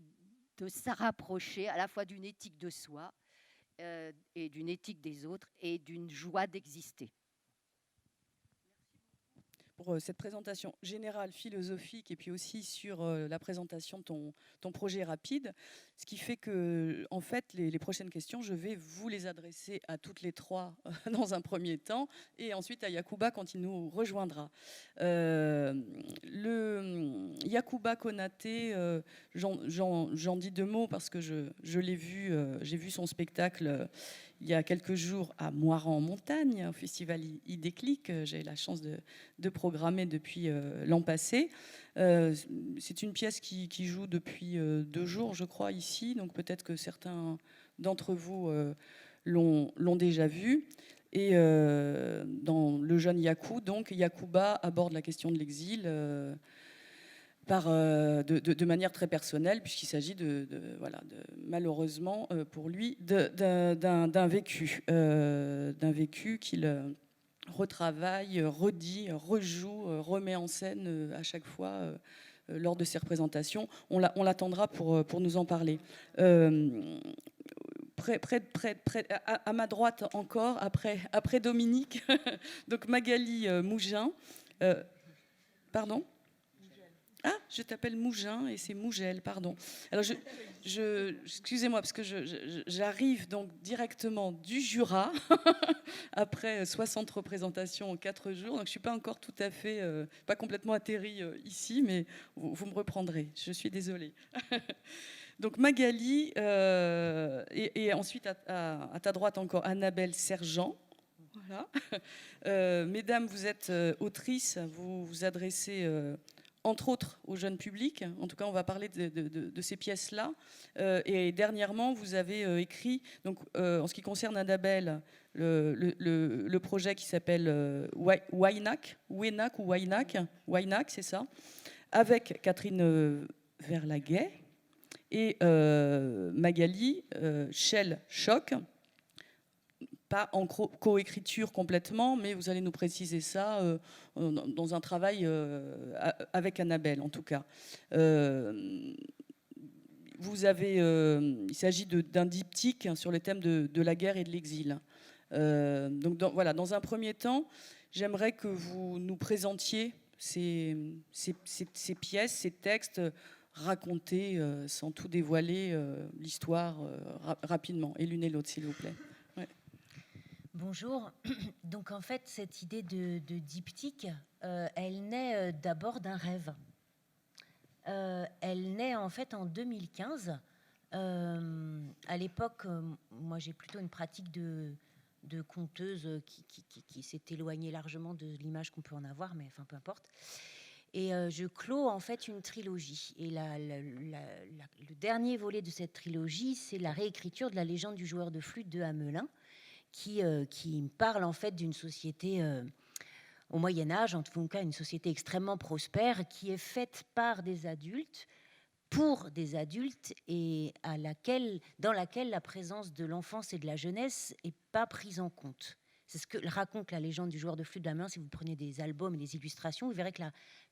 de se rapprocher à la fois d'une éthique de soi et d'une éthique des autres et d'une joie d'exister. Pour cette présentation générale philosophique et puis aussi sur la présentation de ton projet rapide, ce qui fait que en fait les prochaines questions, je vais vous les adresser à toutes les trois dans un premier temps et ensuite à Yacouba quand il nous rejoindra. Yacouba Konaté, j'en dis deux mots parce que je l'ai vu, j'ai vu son spectacle il y a quelques jours à Moirans-en-Montagne, au festival I-Déclic. J'ai la chance de programmer depuis l'an passé. C'est une pièce qui joue depuis 2 jours, je crois, ici. Donc peut-être que certains d'entre vous l'ont déjà vue. Et dans Le jeune Yakou, donc, Yacouba aborde la question de l'exil de manière très personnelle, puisqu'il s'agit malheureusement pour lui d'un vécu qu'il retravaille, redit, rejoue, remet en scène à chaque fois lors de ses représentations. On l'attendra pour nous en parler. À ma droite encore, après Dominique, donc Magali Mougin. Pardon ? Ah, je t'appelle Mougin et c'est Mougel, pardon. Alors, excusez-moi, parce que j'arrive donc directement du Jura, après 60 représentations en 4 jours. Donc, je ne suis pas encore tout à fait, pas complètement atterrie ici, mais vous me reprendrez. Je suis désolée. Donc, Magali, et ensuite, à ta droite encore, Annabelle Sergent. Voilà. Mesdames, vous êtes autrices, vous vous adressez... entre autres au jeune public. En tout cas, on va parler de ces pièces-là. Et dernièrement, vous avez écrit, donc, en ce qui concerne Annabelle, le projet qui s'appelle Waynak, c'est ça, avec Catherine Verlaguet et Magali Shell Choc. Pas en coécriture complètement, mais vous allez nous préciser ça dans un travail avec Annabelle, en tout cas. Il s'agit d'un diptyque sur le thème de la guerre et de l'exil. Donc, dans un premier temps, j'aimerais que vous nous présentiez ces pièces, ces textes, raconter, sans tout dévoiler, l'histoire rapidement. Et l'une et l'autre, s'il vous plaît. Bonjour. Donc en fait, cette idée de diptyque, elle naît d'abord d'un rêve. Elle naît en fait en 2015. À l'époque, moi j'ai plutôt une pratique de conteuse qui s'est éloignée largement de l'image qu'on peut en avoir, mais enfin peu importe. Et je clôt en fait une trilogie. Et le dernier volet de cette trilogie, c'est la réécriture de la légende du joueur de flûte de Hamelin, qui parle en fait d'une société au Moyen-Âge, en tout cas une société extrêmement prospère, qui est faite par des adultes, pour des adultes, et dans laquelle la présence de l'enfance et de la jeunesse n'est pas prise en compte. C'est ce que raconte la légende du joueur de flûte de la main. Si vous prenez des albums et des illustrations, vous verrez que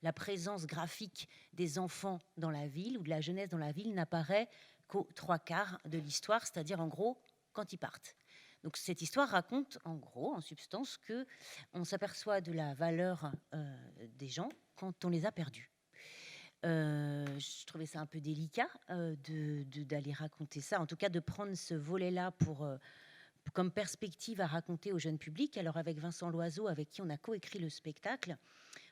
la présence graphique des enfants dans la ville ou de la jeunesse dans la ville n'apparaît qu'aux 3/4 de l'histoire, c'est-à-dire en gros quand ils partent. Donc cette histoire raconte en gros, en substance, que on s'aperçoit de la valeur des gens quand on les a perdus. Je trouvais ça un peu délicat d'aller raconter ça, en tout cas de prendre ce volet-là comme perspective à raconter au jeune public. Alors avec Vincent Loiseau, avec qui on a coécrit le spectacle,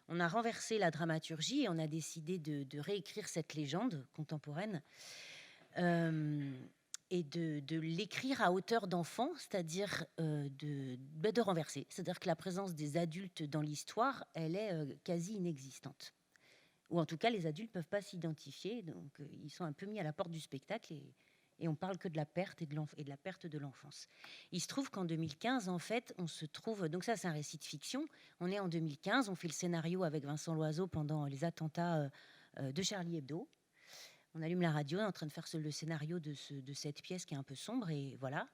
on a renversé la dramaturgie et on a décidé de réécrire cette légende contemporaine et de l'écrire à hauteur d'enfant, c'est-à-dire de renverser. C'est-à-dire que la présence des adultes dans l'histoire, elle est quasi inexistante. Ou en tout cas, les adultes ne peuvent pas s'identifier, donc ils sont un peu mis à la porte du spectacle et on parle que de la perte et de la perte de l'enfance. Il se trouve qu'en 2015, en fait, on se trouve... Donc ça, c'est un récit de fiction. On est en 2015, on fait le scénario avec Vincent Loiseau pendant les attentats de Charlie Hebdo. On allume la radio, on est en train de faire le scénario de cette pièce qui est un peu sombre, et voilà.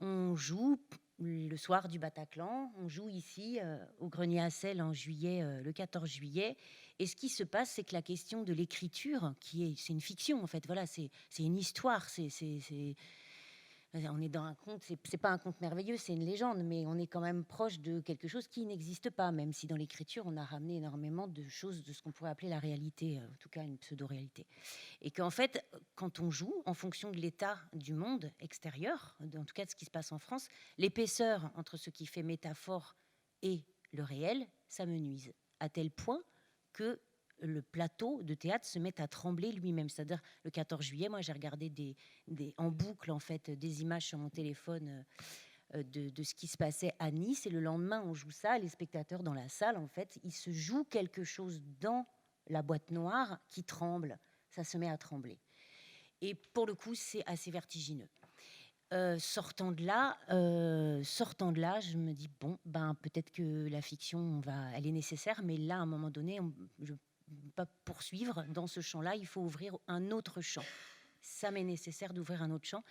On joue le soir du Bataclan, on joue ici au Grenier à Sel en juillet, le 14 juillet. Et ce qui se passe, c'est que la question de l'écriture, c'est une fiction en fait, voilà, c'est une histoire, on est dans un conte, c'est pas un conte merveilleux, c'est une légende, mais on est quand même proche de quelque chose qui n'existe pas, même si dans l'écriture, on a ramené énormément de choses de ce qu'on pourrait appeler la réalité, en tout cas une pseudo-réalité. Et qu'en fait, quand on joue, en fonction de l'état du monde extérieur, en tout cas de ce qui se passe en France, l'épaisseur entre ce qui fait métaphore et le réel, ça me nuise, à tel point que le plateau de théâtre se met à trembler lui-même. C'est-à-dire, le 14 juillet, moi, j'ai regardé en boucle, en fait, des images sur mon téléphone de ce qui se passait à Nice. Et le lendemain, on joue ça. Les spectateurs dans la salle, en fait, il se joue quelque chose dans la boîte noire qui tremble. Ça se met à trembler. Et pour le coup, c'est assez vertigineux. Sortant de là, je me dis bon, peut-être que la fiction, elle est nécessaire, mais là, à un moment donné, je ne peux pas poursuivre dans ce champ-là. Il faut ouvrir un autre champ. Ça m'est nécessaire d'ouvrir un autre champ,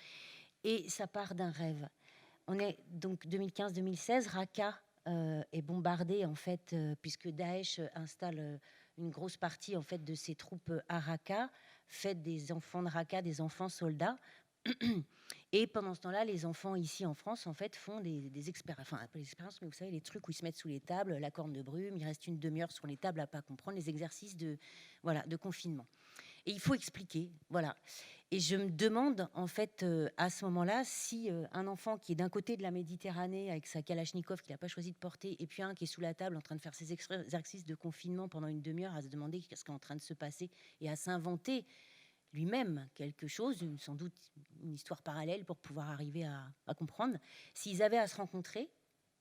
et ça part d'un rêve. On est donc 2015-2016. Raqqa est bombardée en fait, puisque Daesh installe une grosse partie en fait de ses troupes à Raqqa, fait des enfants de Raqqa des enfants soldats. Et pendant ce temps-là, les enfants ici en France, en fait, font des expériences, enfin, pas des expériences, mais vous savez, les trucs où ils se mettent sous les tables, la corne de brume, il reste une demi-heure sur les tables à pas comprendre, les exercices de confinement. Et il faut expliquer, voilà. Et je me demande, en fait, à ce moment-là, si un enfant qui est d'un côté de la Méditerranée avec sa Kalachnikov qu'il n'a pas choisi de porter, et puis un qui est sous la table en train de faire ses exercices de confinement pendant une demi-heure, à se demander qu'est-ce qui est en train de se passer et à s'inventer lui-même quelque chose, sans doute une histoire parallèle pour pouvoir arriver à comprendre. S'ils avaient à se rencontrer,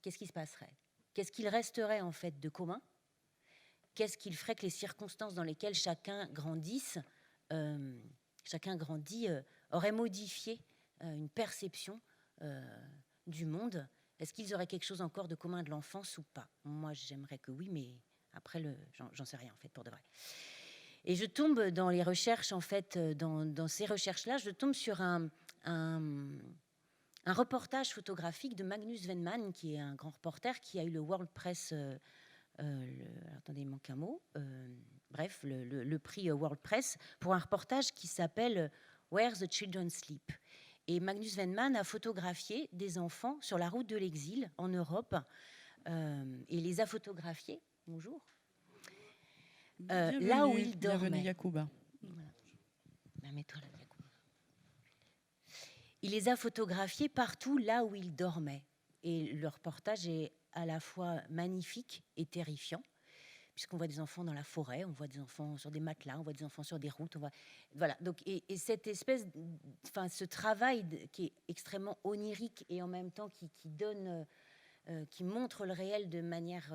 qu'est-ce qui se passerait? Qu'est-ce qu'il resterait en fait de commun? Qu'est-ce qu'il ferait que les circonstances dans lesquelles chacun grandit auraient modifié une perception du monde? Est-ce qu'ils auraient quelque chose encore de commun de l'enfance ou pas? Moi, j'aimerais que oui, mais après, j'en sais rien en fait pour de vrai. Et je tombe dans les recherches, en fait, dans ces recherches-là, je tombe sur un reportage photographique de Magnus Venman, qui est un grand reporter, qui a eu le World Press, attendez, il manque un mot, bref, le prix World Press, pour un reportage qui s'appelle Where the Children Sleep. Et Magnus Venman a photographié des enfants sur la route de l'exil en Europe, et les a photographiés, bonjour, là où il dormait. Bienvenue Yacouba. Voilà. Mets-toi là, Yacouba. Il les a photographiés partout là où il dormait. Et le reportage est à la fois magnifique et terrifiant, puisqu'on voit des enfants dans la forêt, on voit des enfants sur des matelas, on voit des enfants sur des routes. Voilà. Donc, et cette espèce, ce travail qui est extrêmement onirique et en même temps qui donne... qui montre le réel de manière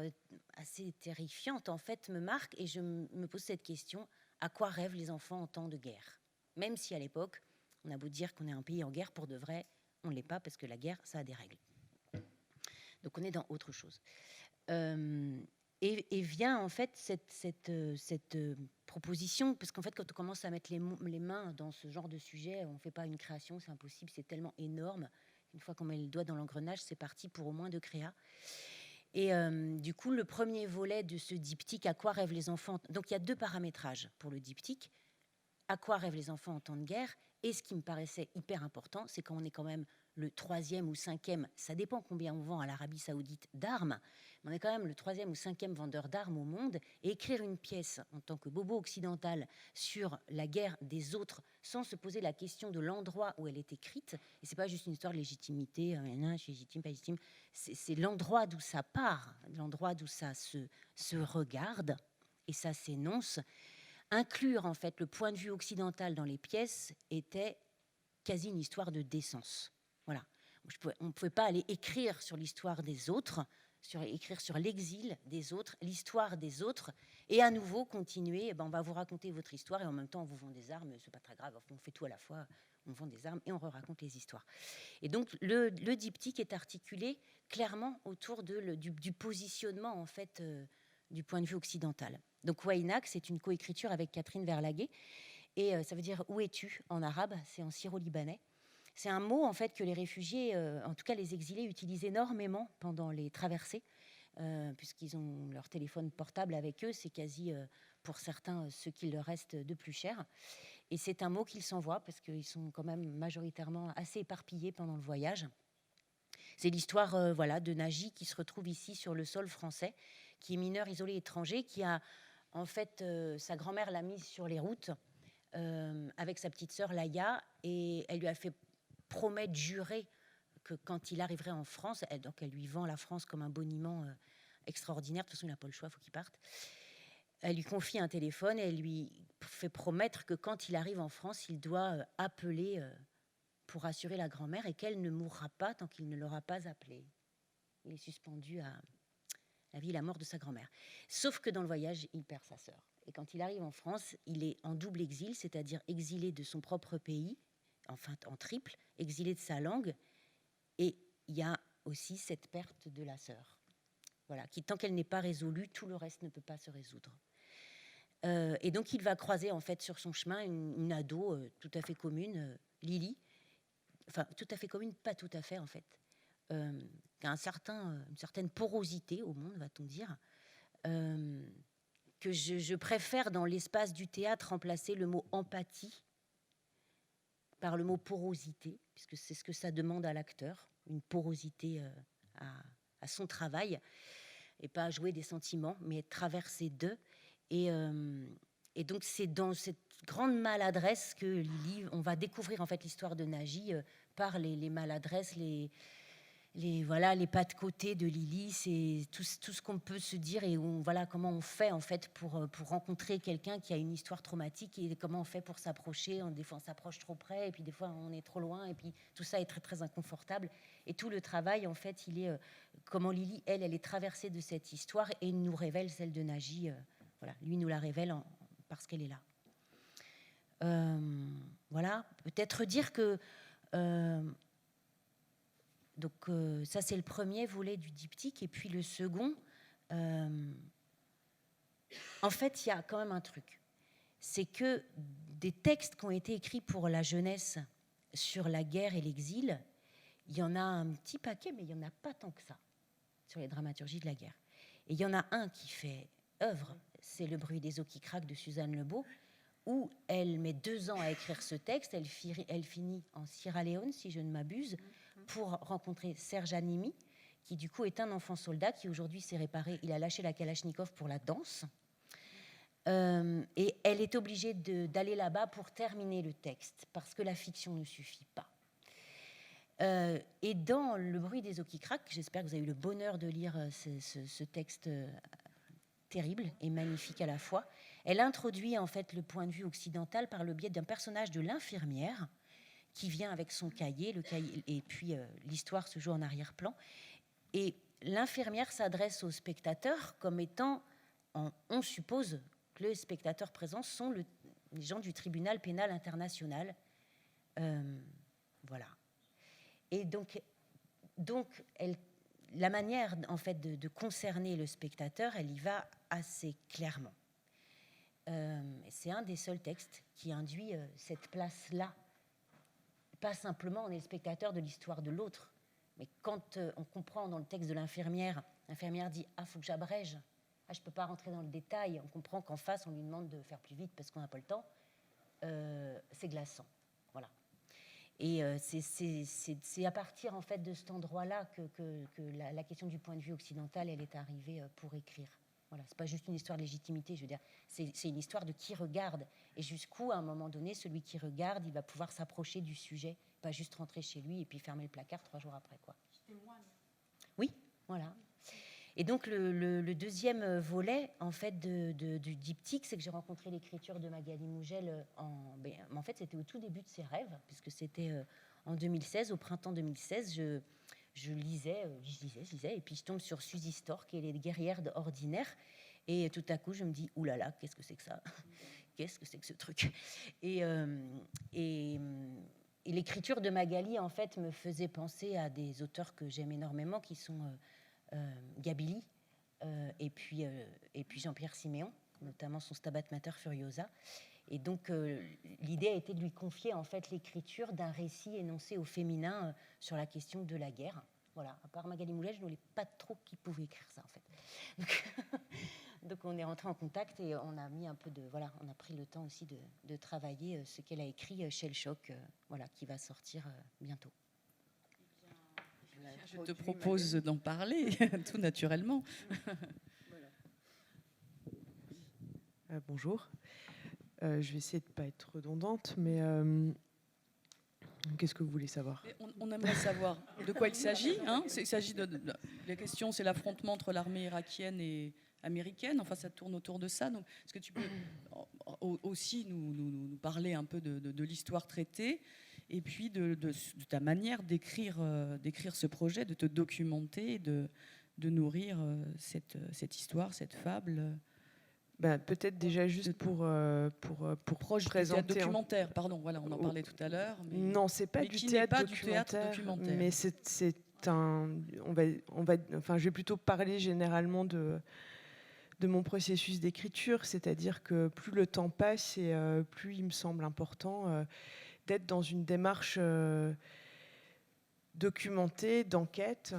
assez terrifiante, en fait, me marque, et je me pose cette question: à quoi rêvent les enfants en temps de guerre? Même si à l'époque, on a beau dire qu'on est un pays en guerre, pour de vrai, on ne l'est pas, parce que la guerre, ça a des règles. Donc on est dans autre chose. Et vient en fait cette proposition, parce qu'en fait, quand on commence à mettre les mains dans ce genre de sujet, on ne fait pas une création, c'est impossible, c'est tellement énorme. Une fois qu'on met le doigt dans l'engrenage, c'est parti pour au moins 2 créas. Et du coup, le premier volet de ce diptyque, à quoi rêvent les enfants? Donc il y a 2 paramétrages pour le diptyque. À quoi rêvent les enfants en temps de guerre? Et ce qui me paraissait hyper important, c'est quand on est quand même le 3e ou 5e, ça dépend combien on vend à l'Arabie Saoudite d'armes, mais on est quand même le 3e ou 5e vendeur d'armes au monde, et écrire une pièce en tant que bobo occidental sur la guerre des autres, sans se poser la question de l'endroit où elle est écrite, et c'est pas juste une histoire de légitimité, je suis légitime, pas légitime, c'est l'endroit d'où ça part, l'endroit d'où ça se regarde, et ça s'énonce. Inclure en fait le point de vue occidental dans les pièces était quasi une histoire de décence. Voilà. On ne pouvait pas aller écrire sur l'histoire des autres, écrire sur l'exil des autres, l'histoire des autres, et à nouveau continuer. On va vous raconter votre histoire et en même temps on vous vend des armes. C'est pas très grave. On fait tout à la fois. On vend des armes et on raconte les histoires. Et donc le diptyque est articulé clairement autour du positionnement en fait du point de vue occidental. Donc Waynak, c'est une coécriture avec Catherine Verlaguet, et ça veut dire où es-tu en arabe, c'est en syro-libanais. C'est un mot en fait que les réfugiés, en tout cas les exilés, utilisent énormément pendant les traversées, puisqu'ils ont leur téléphone portable avec eux, c'est quasi pour certains ce qu'il leur reste de plus cher. Et c'est un mot qu'ils s'envoient parce qu'ils sont quand même majoritairement assez éparpillés pendant le voyage. C'est l'histoire de Naji qui se retrouve ici sur le sol français, qui est mineur isolé étranger, qui a en fait sa grand-mère l'a mise sur les routes avec sa petite sœur Laïa, et elle lui a fait promettre, jurer que quand il arriverait en France, donc elle lui vend la France comme un boniment extraordinaire. De toute façon, il n'a pas le choix, il faut qu'il parte. Elle lui confie un téléphone et elle lui fait promettre que quand il arrive en France, il doit appeler pour assurer la grand-mère et qu'elle ne mourra pas tant qu'il ne l'aura pas appelée. Il est suspendu à la vie et la mort de sa grand-mère. Sauf que dans le voyage, il perd sa sœur. Et quand il arrive en France, il est en double exil, c'est-à-dire exilé de son propre pays, enfin en triple, exilé de sa langue, et il y a aussi cette perte de la sœur. Voilà, qui tant qu'elle n'est pas résolue, tout le reste ne peut pas se résoudre. Et donc il va croiser en fait sur son chemin une ado tout à fait commune, Lily, enfin tout à fait commune, pas tout à fait en fait, qui a une certaine porosité au monde, va-t-on dire, que je préfère dans l'espace du théâtre remplacer le mot empathie par le mot porosité, puisque c'est ce que ça demande à l'acteur, une porosité à son travail, et pas à jouer des sentiments, mais être traversé d'eux. Et donc c'est dans cette grande maladresse que Lily, on va découvrir en fait l'histoire de Naji par les maladresses, les pas de côté de Lily, c'est tout ce qu'on peut se dire, et comment on fait en fait pour rencontrer quelqu'un qui a une histoire traumatique, et comment on fait pour s'approcher. Des fois on s'approche trop près, et puis des fois on est trop loin, et puis tout ça est très très inconfortable. Et tout le travail en fait, il est comment Lily, elle est traversée de cette histoire et nous révèle celle de Naji. Lui nous la révèle parce qu'elle est là. Peut-être dire que donc ça c'est le premier volet du diptyque, et puis le second, en fait il y a quand même un truc, c'est que des textes qui ont été écrits pour la jeunesse sur la guerre et l'exil, il y en a un petit paquet, mais il n'y en a pas tant que ça sur les dramaturgies de la guerre. Et il y en a un qui fait œuvre, c'est Le bruit des eaux qui craquent de Suzanne Lebeau, où elle met 2 ans à écrire ce texte. Elle finit en Sierra Leone, si je ne m'abuse, pour rencontrer Serge Animi, qui du coup est un enfant soldat qui aujourd'hui s'est réparé. Il a lâché la Kalachnikov pour la danse. Et elle est obligée d'aller là-bas pour terminer le texte, parce que la fiction ne suffit pas. Et dans Le bruit des eaux qui craquent, j'espère que vous avez eu le bonheur de lire ce texte terrible et magnifique à la fois, elle introduit en fait le point de vue occidental par le biais d'un personnage de l'infirmière qui vient avec son cahier, et puis l'histoire se joue en arrière-plan. Et l'infirmière s'adresse au spectateur comme étant, on suppose que les spectateurs présents sont les gens du tribunal pénal international. Voilà. Et donc la manière en fait de concerner le spectateur, elle y va assez clairement. C'est un des seuls textes qui induit cette place-là pas simplement on est le spectateur de l'histoire de l'autre, mais quand on comprend dans le texte de l'infirmière dit « Ah, faut que j'abrège ». Ah, je ne peux pas rentrer dans le détail. On comprend qu'en face, on lui demande de faire plus vite parce qu'on n'a pas le temps. C'est glaçant. Voilà. Et c'est à partir en fait, de cet endroit-là que la question du point de vue occidental, elle est arrivée pour écrire. Voilà. Ce n'est pas juste une histoire de légitimité, je veux dire. C'est une histoire de qui regarde. Et jusqu'où, à un moment donné, celui qui regarde, il va pouvoir s'approcher du sujet, pas juste rentrer chez lui et puis fermer le placard 3 jours après, quoi. Oui, voilà. Et donc le deuxième volet en fait du diptyque, c'est que j'ai rencontré l'écriture de Magali Mougel en fait c'était au tout début de ses rêves, puisque c'était en 2016, au printemps 2016, je lisais, et puis je tombe sur Suzy Stork et les guerrières ordinaires, et tout à coup je me dis oulala, qu'est-ce que c'est que ça? Qu'est-ce que c'est que ce truc? Et l'écriture de Magali en fait me faisait penser à des auteurs que j'aime énormément, qui sont Gabili et puis Jean-Pierre Siméon, notamment son Stabat Mater Furiosa. Et donc l'idée a été de lui confier en fait l'écriture d'un récit énoncé au féminin sur la question de la guerre. Voilà, à part Magali Mougel, je ne voulais pas trop qui pouvait écrire ça en fait. Donc on est rentré en contact et on a mis un peu on a pris le temps aussi de travailler ce qu'elle a écrit Shell Shock, qui va sortir bientôt. Je te propose d'en parler, tout naturellement. Bonjour. Je vais essayer de ne pas être redondante, mais qu'est-ce que vous voulez savoir? On aimerait savoir de quoi il s'agit. Hein. Il s'agit la question, c'est l'affrontement entre l'armée irakienne et américaine. Enfin, ça tourne autour de ça. Donc, est-ce que tu peux aussi nous parler un peu de l'histoire traitée et puis de ta manière d'écrire ce projet, de te documenter, de nourrir cette histoire, cette fable? Peut-être déjà juste pour proche présenter du théâtre documentaire, pardon, voilà, on en parlait tout à l'heure. Mais... Non, c'est pas du théâtre documentaire, mais c'est un. Enfin, je vais plutôt parler généralement de mon processus d'écriture, c'est-à-dire que plus le temps passe et plus il me semble important d'être dans une démarche documentée, d'enquête,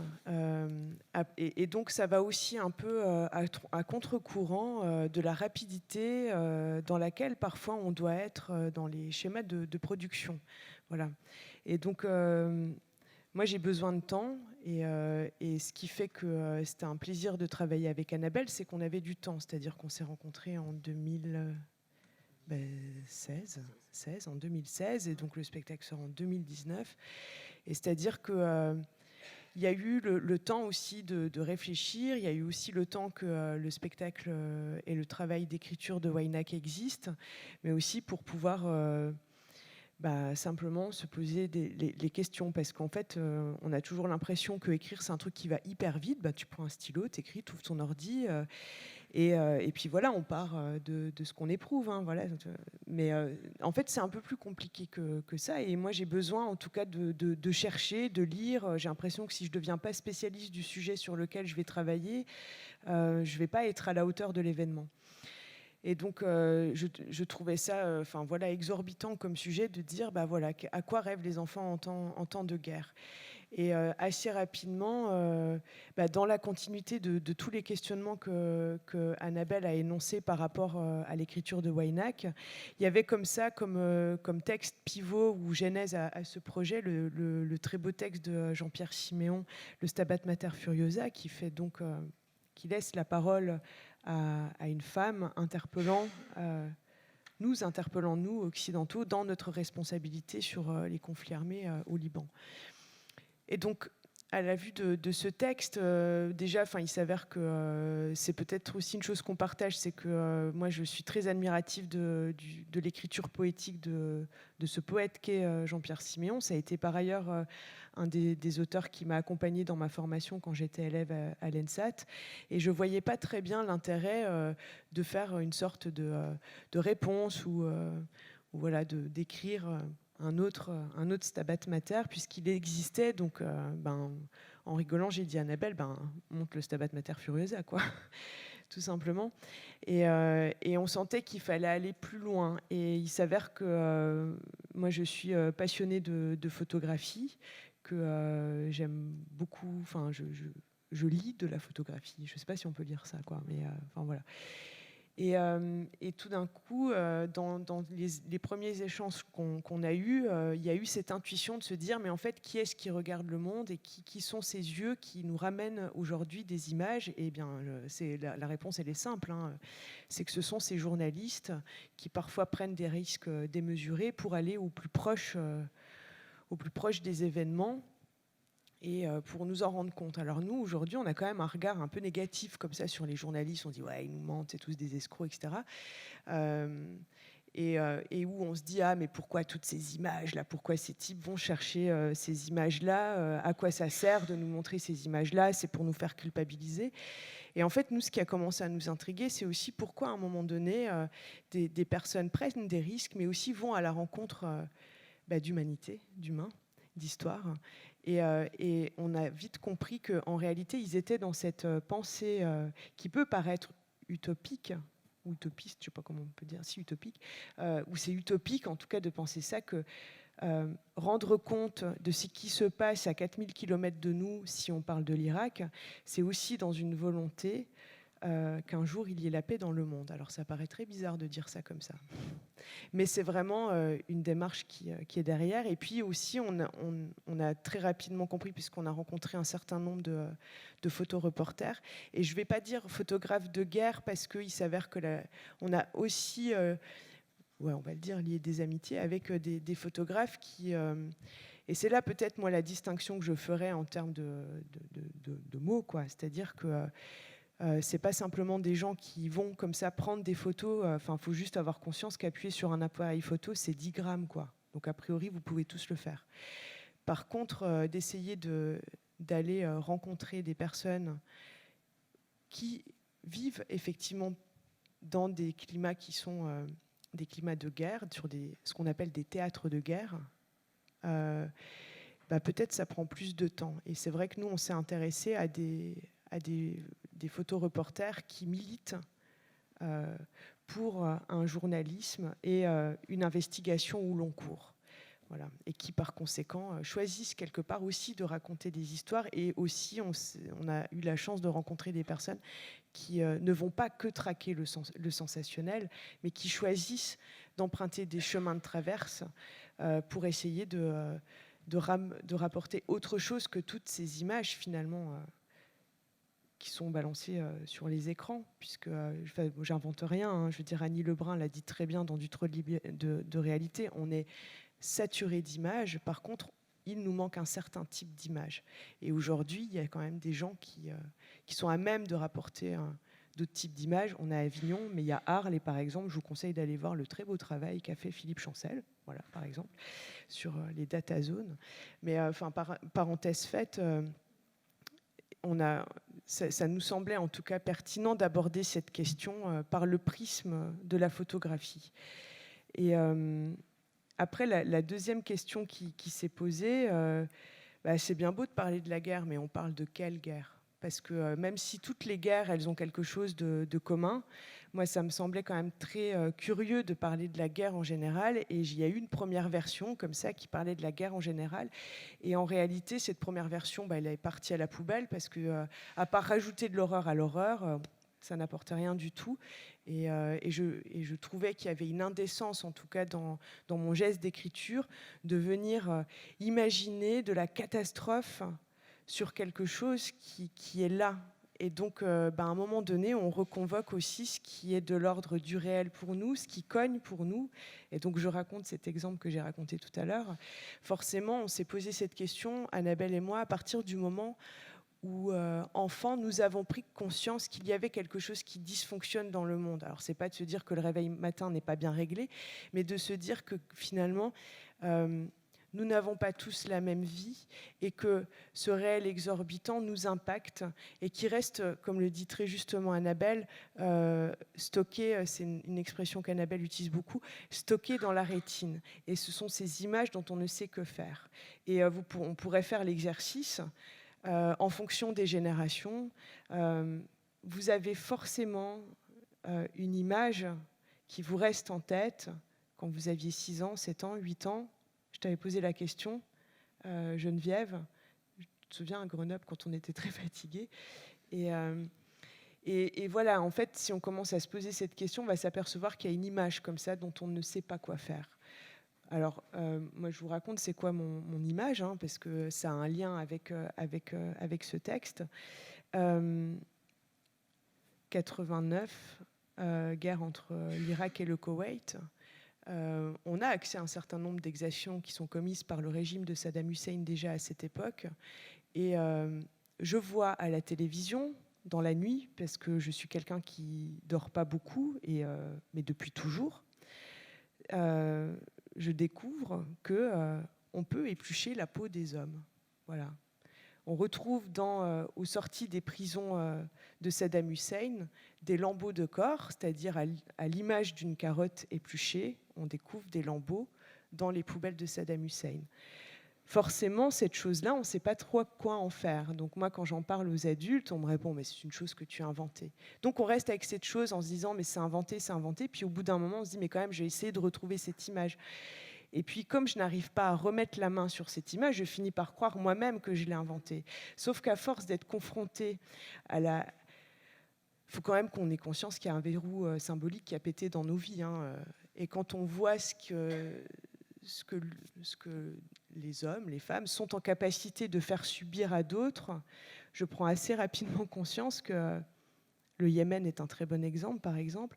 et donc ça va aussi un peu à contre-courant de la rapidité dans laquelle parfois on doit être dans les schémas de production. Voilà. Et donc moi j'ai besoin de temps, et ce qui fait que c'était un plaisir de travailler avec Annabelle, c'est qu'on avait du temps, c'est-à-dire qu'on s'est rencontrés en 2016, et donc le spectacle sort en 2019. Et c'est-à-dire qu'il y a eu le temps aussi de réfléchir, il y a eu aussi le temps que le spectacle et le travail d'écriture de Waynak existent, mais aussi pour pouvoir simplement se poser les questions, parce qu'en fait, on a toujours l'impression que écrire, c'est un truc qui va hyper vite. Tu prends un stylo, t'écris, t'ouvres ton ordi, et puis voilà, on part de ce qu'on éprouve. Hein, voilà. Mais en fait, c'est un peu plus compliqué que ça. Et moi, j'ai besoin, en tout cas, de chercher, de lire. J'ai l'impression que si je ne deviens pas spécialiste du sujet sur lequel je vais travailler, je ne vais pas être à la hauteur de l'événement. Et donc, je trouvais ça exorbitant comme sujet de dire à quoi rêvent les enfants en temps de guerre. Et assez rapidement, dans la continuité de tous les questionnements que Annabelle a énoncés par rapport à l'écriture de Waynak, il y avait comme texte pivot ou genèse à ce projet le très beau texte de Jean-Pierre Siméon, le Stabat Mater Furiosa, qui laisse la parole à une femme nous interpellant, nous, occidentaux, dans notre responsabilité sur les conflits armés au Liban. Et donc, à la vue de ce texte, déjà, il s'avère que c'est peut-être aussi une chose qu'on partage, c'est que moi, je suis très admirative de l'écriture poétique de ce poète qu'est Jean-Pierre Siméon. Ça a été par ailleurs un des auteurs qui m'a accompagnée dans ma formation quand j'étais élève à l'ENSAT. Et je ne voyais pas très bien l'intérêt de faire une sorte de réponse ou d'écrire un autre Stabat Mater, puisqu'il existait. Donc, en rigolant, j'ai dit à Annabelle, monte le Stabat Mater Furiosa, quoi. tout simplement. Et on sentait qu'il fallait aller plus loin. Et il s'avère que moi, je suis passionnée de photographie, que j'aime beaucoup. Enfin, je lis de la photographie. Je ne sais pas si on peut lire ça, quoi. Mais enfin voilà. Et tout d'un coup, dans les premiers échanges qu'on a eus, il y a eu cette intuition de se dire, mais en fait, qui est-ce qui regarde le monde et qui sont ces yeux qui nous ramènent aujourd'hui des images? Eh bien, la réponse, elle est simple. Hein. C'est que ce sont ces journalistes qui parfois prennent des risques démesurés pour aller au plus proche des événements et pour nous en rendre compte. Alors nous, aujourd'hui, on a quand même un regard un peu négatif comme ça sur les journalistes. On dit, ouais, ils nous mentent, c'est tous des escrocs, etc. Et où on se dit, ah, mais pourquoi toutes ces images-là? Pourquoi ces types vont chercher ces images-là? À quoi ça sert de nous montrer ces images-là? C'est pour nous faire culpabiliser. Et en fait, nous, ce qui a commencé à nous intriguer, c'est aussi pourquoi, à un moment donné, des personnes prennent des risques, mais aussi vont à la rencontre d'humanité, d'humains, d'histoire. Et on a vite compris qu'en réalité, ils étaient dans cette pensée qui peut paraître utopique, ou utopiste, je ne sais pas comment on peut dire, si utopique, ou c'est utopique en tout cas de penser ça, que rendre compte de ce qui se passe à 4000 km de nous, si on parle de l'Irak, c'est aussi dans une volonté qu'un jour il y ait la paix dans le monde. Alors ça paraît très bizarre de dire ça comme ça. Mais c'est vraiment une démarche qui est derrière. Et puis aussi, on a très rapidement compris, puisqu'on a rencontré un certain nombre de photoreporters. Et je ne vais pas dire photographes de guerre, parce qu'il s'avère qu'on a aussi, on va le dire, lié des amitiés avec des photographes qui... et c'est là peut-être, moi, la distinction que je ferais en termes de mots, quoi. C'est-à-dire que c'est pas simplement des gens qui vont comme ça prendre des photos. Enfin, faut juste avoir conscience qu'appuyer sur un appareil photo, c'est 10 grammes, quoi. Donc a priori, vous pouvez tous le faire. Par contre, d'essayer d'aller rencontrer des personnes qui vivent effectivement dans des climats qui sont des climats de guerre, sur ce qu'on appelle des théâtres de guerre, peut-être ça prend plus de temps. Et c'est vrai que nous, on s'est intéressé à des photoreporters qui militent pour un journalisme et une investigation au long cours. Voilà. Et qui, par conséquent, choisissent quelque part aussi de raconter des histoires. Et aussi, on a eu la chance de rencontrer des personnes qui ne vont pas que traquer le sensationnel, mais qui choisissent d'emprunter des chemins de traverse pour essayer de rapporter autre chose que toutes ces images, finalement, qui sont balancées sur les écrans, puisque j'invente rien, hein, je veux dire, Annie Lebrun l'a dit très bien dans Du trop de réalité, on est saturé d'images, par contre, il nous manque un certain type d'image. Et aujourd'hui, il y a quand même des gens qui sont à même de rapporter d'autres types d'images. On a Avignon, mais il y a Arles, et par exemple, je vous conseille d'aller voir le très beau travail qu'a fait Philippe Chancel, voilà, par exemple, sur les data zones. Mais enfin, parenthèse faite, ça nous semblait en tout cas pertinent d'aborder cette question par le prisme de la photographie. Et après, la deuxième question qui s'est posée, c'est bien beau de parler de la guerre, mais on parle de quelle guerre ? Parce que même si toutes les guerres, elles ont quelque chose de commun, moi, ça me semblait quand même très curieux de parler de la guerre en général. Et il y a eu une première version comme ça qui parlait de la guerre en général. Et en réalité, cette première version, elle est partie à la poubelle parce que, à part rajouter de l'horreur à l'horreur, ça n'apporte rien du tout. Et je trouvais qu'il y avait une indécence, en tout cas dans mon geste d'écriture, de venir imaginer de la catastrophe sur quelque chose qui est là. Et donc, à un moment donné, on reconvoque aussi ce qui est de l'ordre du réel pour nous, ce qui cogne pour nous. Et donc, je raconte cet exemple que j'ai raconté tout à l'heure. Forcément, on s'est posé cette question, Annabelle et moi, à partir du moment où, enfant, nous avons pris conscience qu'il y avait quelque chose qui dysfonctionne dans le monde. Alors, c'est pas de se dire que le réveil matin n'est pas bien réglé, mais de se dire que finalement, nous n'avons pas tous la même vie et que ce réel exorbitant nous impacte et qui reste, comme le dit très justement Annabelle, stocké, c'est une expression qu'Annabelle utilise beaucoup, stocké dans la rétine. Et ce sont ces images dont on ne sait que faire. Et on pourrait faire l'exercice en fonction des générations. vous avez forcément une image qui vous reste en tête quand vous aviez 6 ans, 7 ans, 8 ans. Je t'avais posé la question, Geneviève, je te souviens à Grenoble quand on était très fatigués. Et voilà, en fait, si on commence à se poser cette question, on va s'apercevoir qu'il y a une image comme ça dont on ne sait pas quoi faire. Alors, moi, je vous raconte c'est quoi mon image, hein, parce que ça a un lien avec ce texte. 89, guerre entre l'Irak et le Koweït. On a accès à un certain nombre d'exactions qui sont commises par le régime de Saddam Hussein déjà à cette époque. Et je vois à la télévision, dans la nuit, parce que je suis quelqu'un qui dort pas beaucoup, mais depuis toujours, je découvre que on peut éplucher la peau des hommes. Voilà. On retrouve aux sorties des prisons de Saddam Hussein des lambeaux de corps, c'est-à-dire à l'image d'une carotte épluchée, on découvre des lambeaux dans les poubelles de Saddam Hussein. Forcément, cette chose-là, on ne sait pas trop quoi en faire. Donc moi, quand j'en parle aux adultes, on me répond « mais c'est une chose que tu as inventée ». Donc on reste avec cette chose en se disant « mais c'est inventé, c'est inventé ». Puis au bout d'un moment, on se dit « mais quand même, j'ai essayé de retrouver cette image ». Et puis, comme je n'arrive pas à remettre la main sur cette image, je finis par croire moi-même que je l'ai inventée. Sauf qu'à force d'être confronté à la... Il faut quand même qu'on ait conscience qu'il y a un verrou symbolique qui a pété dans nos vies. Hein. Et quand on voit ce que les hommes, les femmes sont en capacité de faire subir à d'autres, je prends assez rapidement conscience que le Yémen est un très bon exemple, par exemple.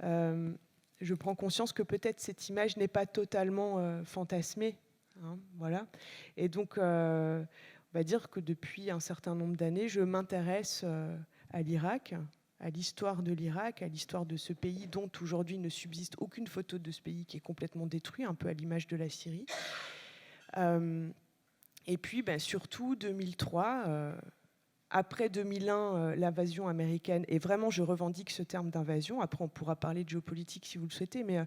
Je prends conscience que peut-être cette image n'est pas totalement fantasmée. Hein, voilà. Et donc, on va dire que depuis un certain nombre d'années, je m'intéresse à l'Irak, à l'histoire de l'Irak, à l'histoire de ce pays dont aujourd'hui ne subsiste aucune photo de ce pays qui est complètement détruit, un peu à l'image de la Syrie. Et puis, surtout, 2003... Après 2001, l'invasion américaine, et vraiment je revendique ce terme d'invasion, après on pourra parler de géopolitique si vous le souhaitez, mais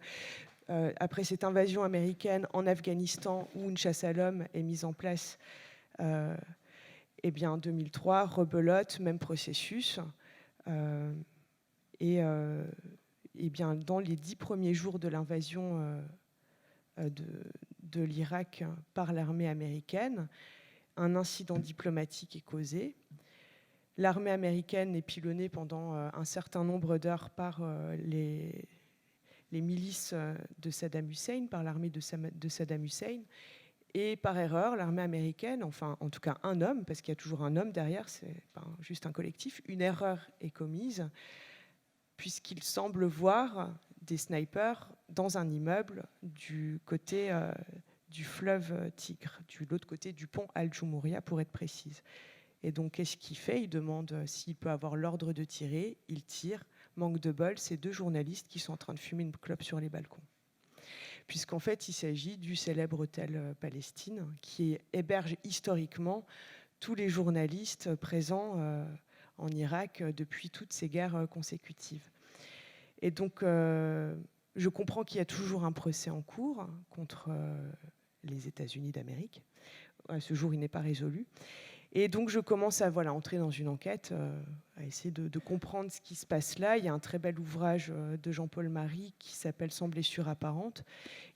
après cette invasion américaine en Afghanistan où une chasse à l'homme est mise en place, eh bien 2003, rebelote, même processus. Et bien dans les 10 premiers jours de l'invasion de l'Irak par l'armée américaine, un incident diplomatique est causé. L'armée américaine est pilonnée pendant un certain nombre d'heures par les milices de Saddam Hussein, par l'armée de Saddam Hussein. Et par erreur, l'armée américaine, enfin en tout cas un homme, parce qu'il y a toujours un homme derrière, c'est pas juste un collectif, une erreur est commise, puisqu'il semble voir des snipers dans un immeuble du côté du fleuve Tigre, de l'autre côté du pont Al-Jumouria pour être précise. Et donc, qu'est-ce qu'il fait ? Il demande s'il peut avoir l'ordre de tirer. Il tire. Manque de bol, c'est 2 journalistes qui sont en train de fumer une clope sur les balcons. Puisqu'en fait, il s'agit du célèbre hôtel Palestine qui héberge historiquement tous les journalistes présents en Irak depuis toutes ces guerres consécutives. Et donc, je comprends qu'il y a toujours un procès en cours contre les États-Unis d'Amérique. À ce jour, il n'est pas résolu. Et donc, je commence à entrer dans une enquête, à essayer de comprendre ce qui se passe là. Il y a un très bel ouvrage de Jean-Paul Marie qui s'appelle « Sans blessure apparente ».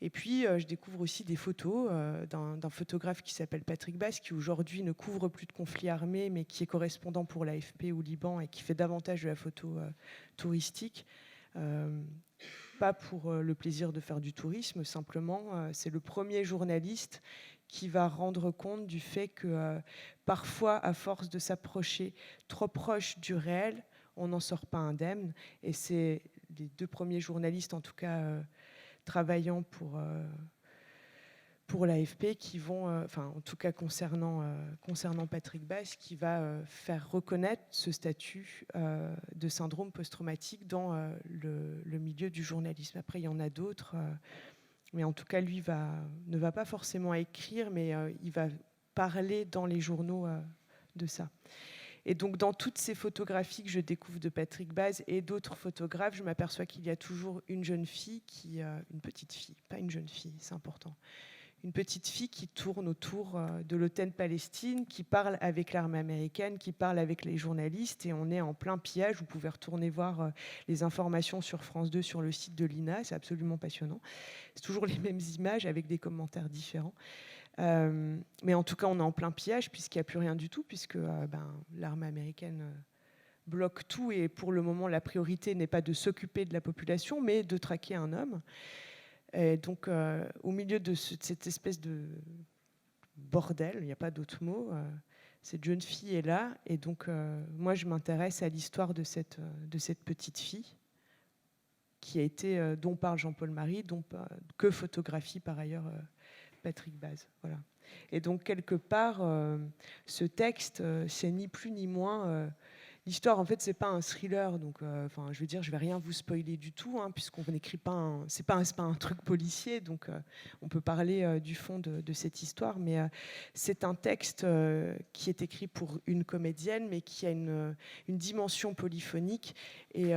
Et puis, je découvre aussi des photos d'un photographe qui s'appelle Patrick Bass, qui aujourd'hui ne couvre plus de conflits armés, mais qui est correspondant pour l'AFP au Liban et qui fait davantage de la photo touristique. Pas pour le plaisir de faire du tourisme, simplement, c'est le premier journaliste qui va rendre compte du fait que parfois, à force de s'approcher trop proche du réel, on n'en sort pas indemne. Et c'est les 2 premiers journalistes, en tout cas travaillant pour l'AFP, qui vont, en tout cas concernant Patrick Bass, qui va faire reconnaître ce statut de syndrome post-traumatique dans le milieu du journalisme. Après, il y en a d'autres. Mais en tout cas, lui ne va pas forcément écrire, mais il va parler dans les journaux de ça. Et donc, dans toutes ces photographies que je découvre de Patrick Bass et d'autres photographes, je m'aperçois qu'il y a toujours une jeune fille, une petite fille, pas une jeune fille, c'est important, une petite fille qui tourne autour de l'hôtel Palestine, qui parle avec l'armée américaine, qui parle avec les journalistes, et on est en plein pillage. Vous pouvez retourner voir les informations sur France 2 sur le site de l'INA, c'est absolument passionnant. C'est toujours les mêmes images avec des commentaires différents. Mais en tout cas, on est en plein pillage puisqu'il n'y a plus rien du tout, puisque l'armée américaine bloque tout, et pour le moment, la priorité n'est pas de s'occuper de la population, mais de traquer un homme. Et donc, au milieu de cette espèce de bordel, il n'y a pas d'autre mot, cette jeune fille est là. Et donc, moi, je m'intéresse à l'histoire de cette petite fille qui a été, dont parle Jean-Paul Marie, que photographie par ailleurs Patrick Baz. Voilà. Et donc, quelque part, ce texte, c'est ni plus ni moins... L'histoire, en fait, c'est pas un thriller, donc, je veux dire, je vais rien vous spoiler du tout, hein, puisqu'on n'écrit pas, c'est pas un truc policier, donc on peut parler du fond de cette histoire, mais c'est un texte qui est écrit pour une comédienne, mais qui a une dimension polyphonique, et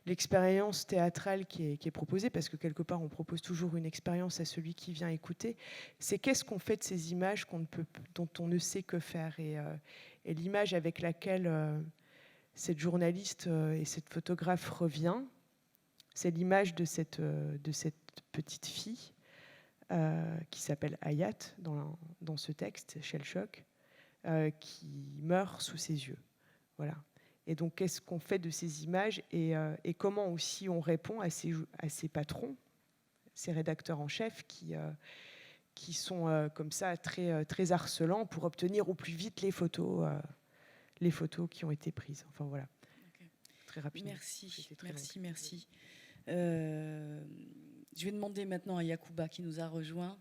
l'expérience théâtrale qui est proposée, parce que quelque part, on propose toujours une expérience à celui qui vient écouter, c'est qu'est-ce qu'on fait de ces images dont on ne sait que faire, et l'image avec laquelle cette journaliste et cette photographe revient, c'est l'image de cette petite fille qui s'appelle Hayat dans ce texte, Shell Shock, qui meurt sous ses yeux. Voilà. Et donc, qu'est-ce qu'on fait de ces images, et comment aussi on répond à ces patrons, ces rédacteurs en chef qui sont comme ça très, très harcelants pour obtenir au plus vite les photos qui ont été prises. Enfin voilà. Okay. Très rapidement. Merci. Je vais demander maintenant à Yacouba qui nous a rejoints.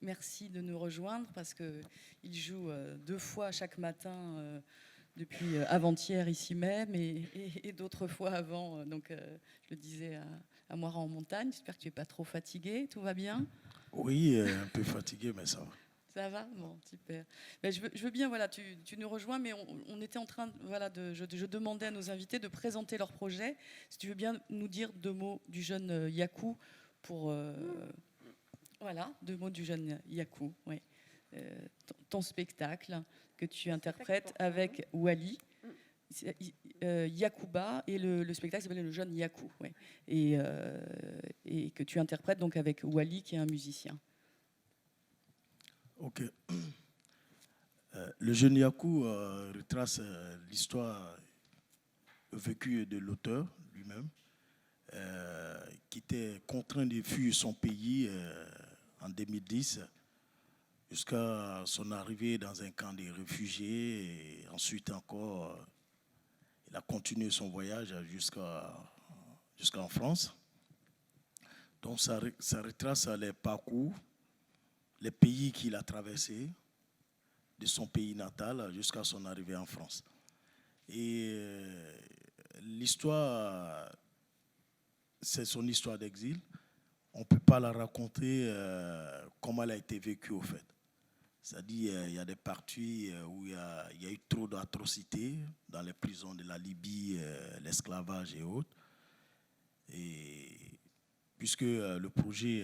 Merci de nous rejoindre parce qu'il joue 2 fois chaque matin depuis avant-hier ici même et d'autres fois avant. Donc je le disais à Moira en montagne. J'espère que tu n'es pas trop fatigué. Tout va bien ? Oui, un peu fatigué, mais ça va. Ça va ? Bon, super. Ben, je veux bien, voilà, tu nous rejoins, mais on était en train, je demandais à nos invités de présenter leur projet. Si tu veux bien nous dire 2 mots du jeune Yakou pour... voilà, 2 mots du jeune Yakou, oui. Ton spectacle que tu interprètes avec Wally. Yacouba, et le spectacle s'appelle Le jeune Yakou, ouais. Et que tu interprètes donc avec Wally qui est un musicien. Ok. Le jeune Yakou retrace l'histoire vécue de l'auteur lui-même, qui était contraint de fuir son pays en 2010 jusqu'à son arrivée dans un camp de réfugiés, et ensuite encore il a continué son voyage jusqu'en France. Donc ça retrace les parcours, les pays qu'il a traversés, de son pays natal jusqu'à son arrivée en France. Et l'histoire, c'est son histoire d'exil. On ne peut pas la raconter comme elle a été vécue au fait. C'est-à-dire il y a des parties où il y a eu trop d'atrocités dans les prisons de la Libye, l'esclavage et autres. Et puisque le projet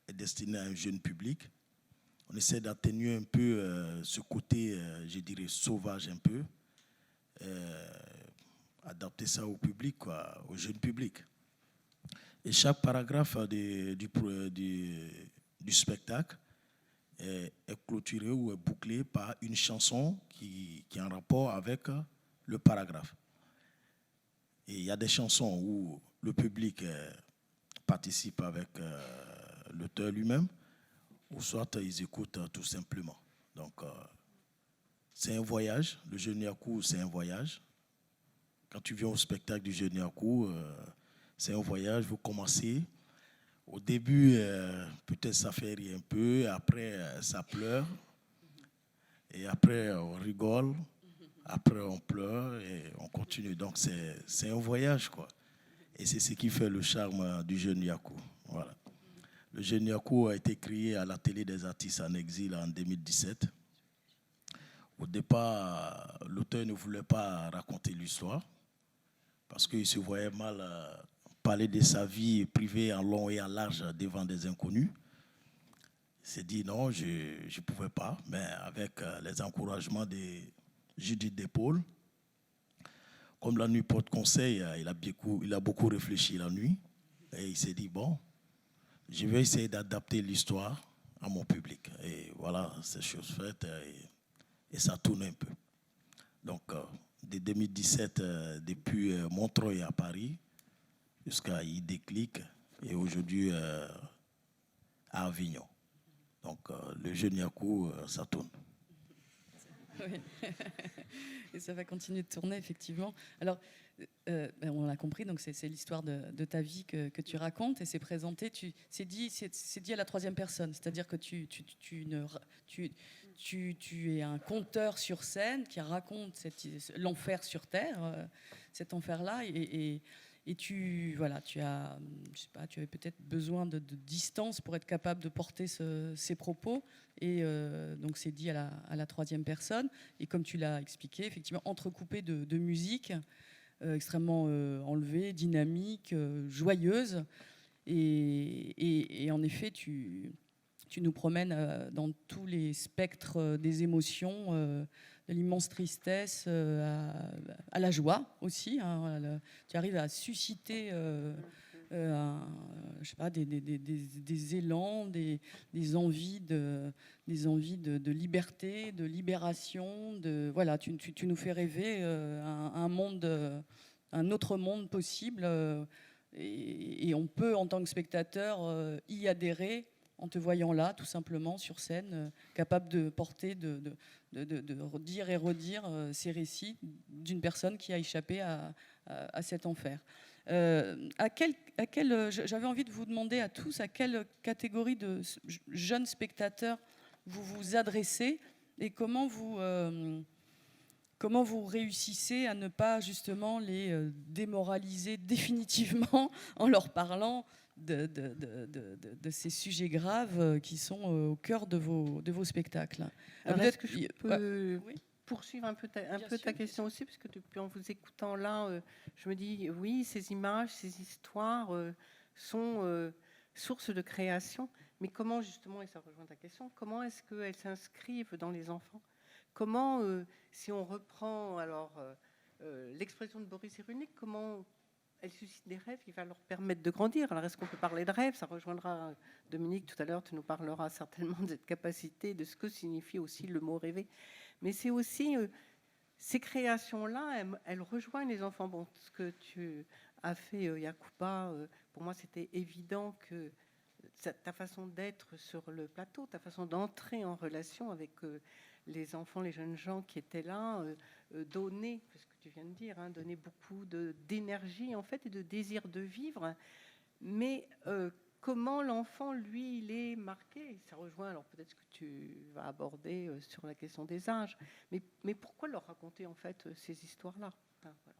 est destiné à un jeune public, on essaie d'atténuer un peu ce côté, je dirais, sauvage un peu, adapter ça au public, quoi, au jeune public. Et chaque paragraphe du spectacle est clôturé ou est bouclé par une chanson qui est en rapport avec le paragraphe. Et il y a des chansons où le public participe avec l'auteur lui-même, ou soit ils écoutent tout simplement. Donc, c'est un voyage. Le jeune Yakou, c'est un voyage. Quand tu viens au spectacle du jeune Yakou, c'est un voyage. Vous commencez. Au début, peut-être ça fait rire un peu. Après, ça pleure. Et après, on rigole. Après, on pleure et on continue. Donc, c'est un voyage, quoi. Et c'est ce qui fait le charme du jeune Yakou. Voilà. Le jeune Yakou a été créé à l'Atelier des artistes en exil en 2017. Au départ, l'auteur ne voulait pas raconter l'histoire parce qu'il se voyait mal parler de sa vie privée en long et en large devant des inconnus. s'est dit non, je ne pouvais pas, mais avec les encouragements de Judith Despaul, comme la nuit porte conseil, il a beaucoup réfléchi la nuit et il s'est dit bon, je vais essayer d'adapter l'histoire à mon public. Et voilà, c'est chose faite et ça tourne un peu. Donc, de 2017, depuis Montreuil à Paris, jusqu'à Il déclic et aujourd'hui à Avignon. Donc, le jeune Yakou, ça tourne. Oui. Et ça va continuer de tourner, effectivement. Alors, on l'a compris, donc c'est l'histoire de ta vie que tu racontes et c'est présenté. C'est dit à la troisième personne, c'est-à-dire que tu es un conteur sur scène qui raconte l'enfer sur terre, cet enfer-là, et tu as, je sais pas, tu avais peut-être besoin de distance pour être capable de porter ces propos, et donc c'est dit à la troisième personne, et comme tu l'as expliqué, effectivement entrecoupé de musique extrêmement enlevée, dynamique, joyeuse, et en effet tu nous promènes dans tous les spectres des émotions, de l'immense tristesse à la joie aussi. Hein, tu arrives à susciter je sais pas, des élans, des envies de liberté, de libération. Voilà, tu nous fais rêver un autre monde possible. Et on peut, en tant que spectateur, y adhérer en te voyant là, tout simplement, sur scène, capable de porter, de dire et redire ces récits d'une personne qui a échappé à cet enfer. J'avais envie de vous demander à tous à quelle catégorie de jeunes spectateurs vous vous adressez et comment vous réussissez à ne pas justement les démoraliser définitivement en leur parlant de ces sujets graves qui sont au cœur de vos spectacles. Alors, est-ce que je peux poursuivre un peu ta question aussi, parce que depuis, en vous écoutant là, je me dis, oui, ces images, ces histoires sont source de création, mais comment justement, et ça rejoint ta question, comment est-ce qu'elles s'inscrivent dans les enfants? Comment, si on reprend alors l'expression de Boris Cyrulnik, comment elle suscite des rêves qui va leur permettre de grandir? Alors, est-ce qu'on peut parler de rêves? Ça rejoindra Dominique tout à l'heure, tu nous parleras certainement de cette capacité, de ce que signifie aussi le mot rêver. Mais c'est aussi ces créations-là, elles rejoignent les enfants. Bon, ce que tu as fait, Yacouba, pour moi, c'était évident que ta façon d'être sur le plateau, ta façon d'entrer en relation avec les enfants, les jeunes gens qui étaient là, donner, ce que tu viens de dire, hein, donner beaucoup d'énergie en fait et de désir de vivre. Mais comment l'enfant, lui, il est marqué? Ça rejoint alors peut-être ce que tu vas aborder sur la question des âges. Mais pourquoi leur raconter en fait ces histoires-là? Voilà.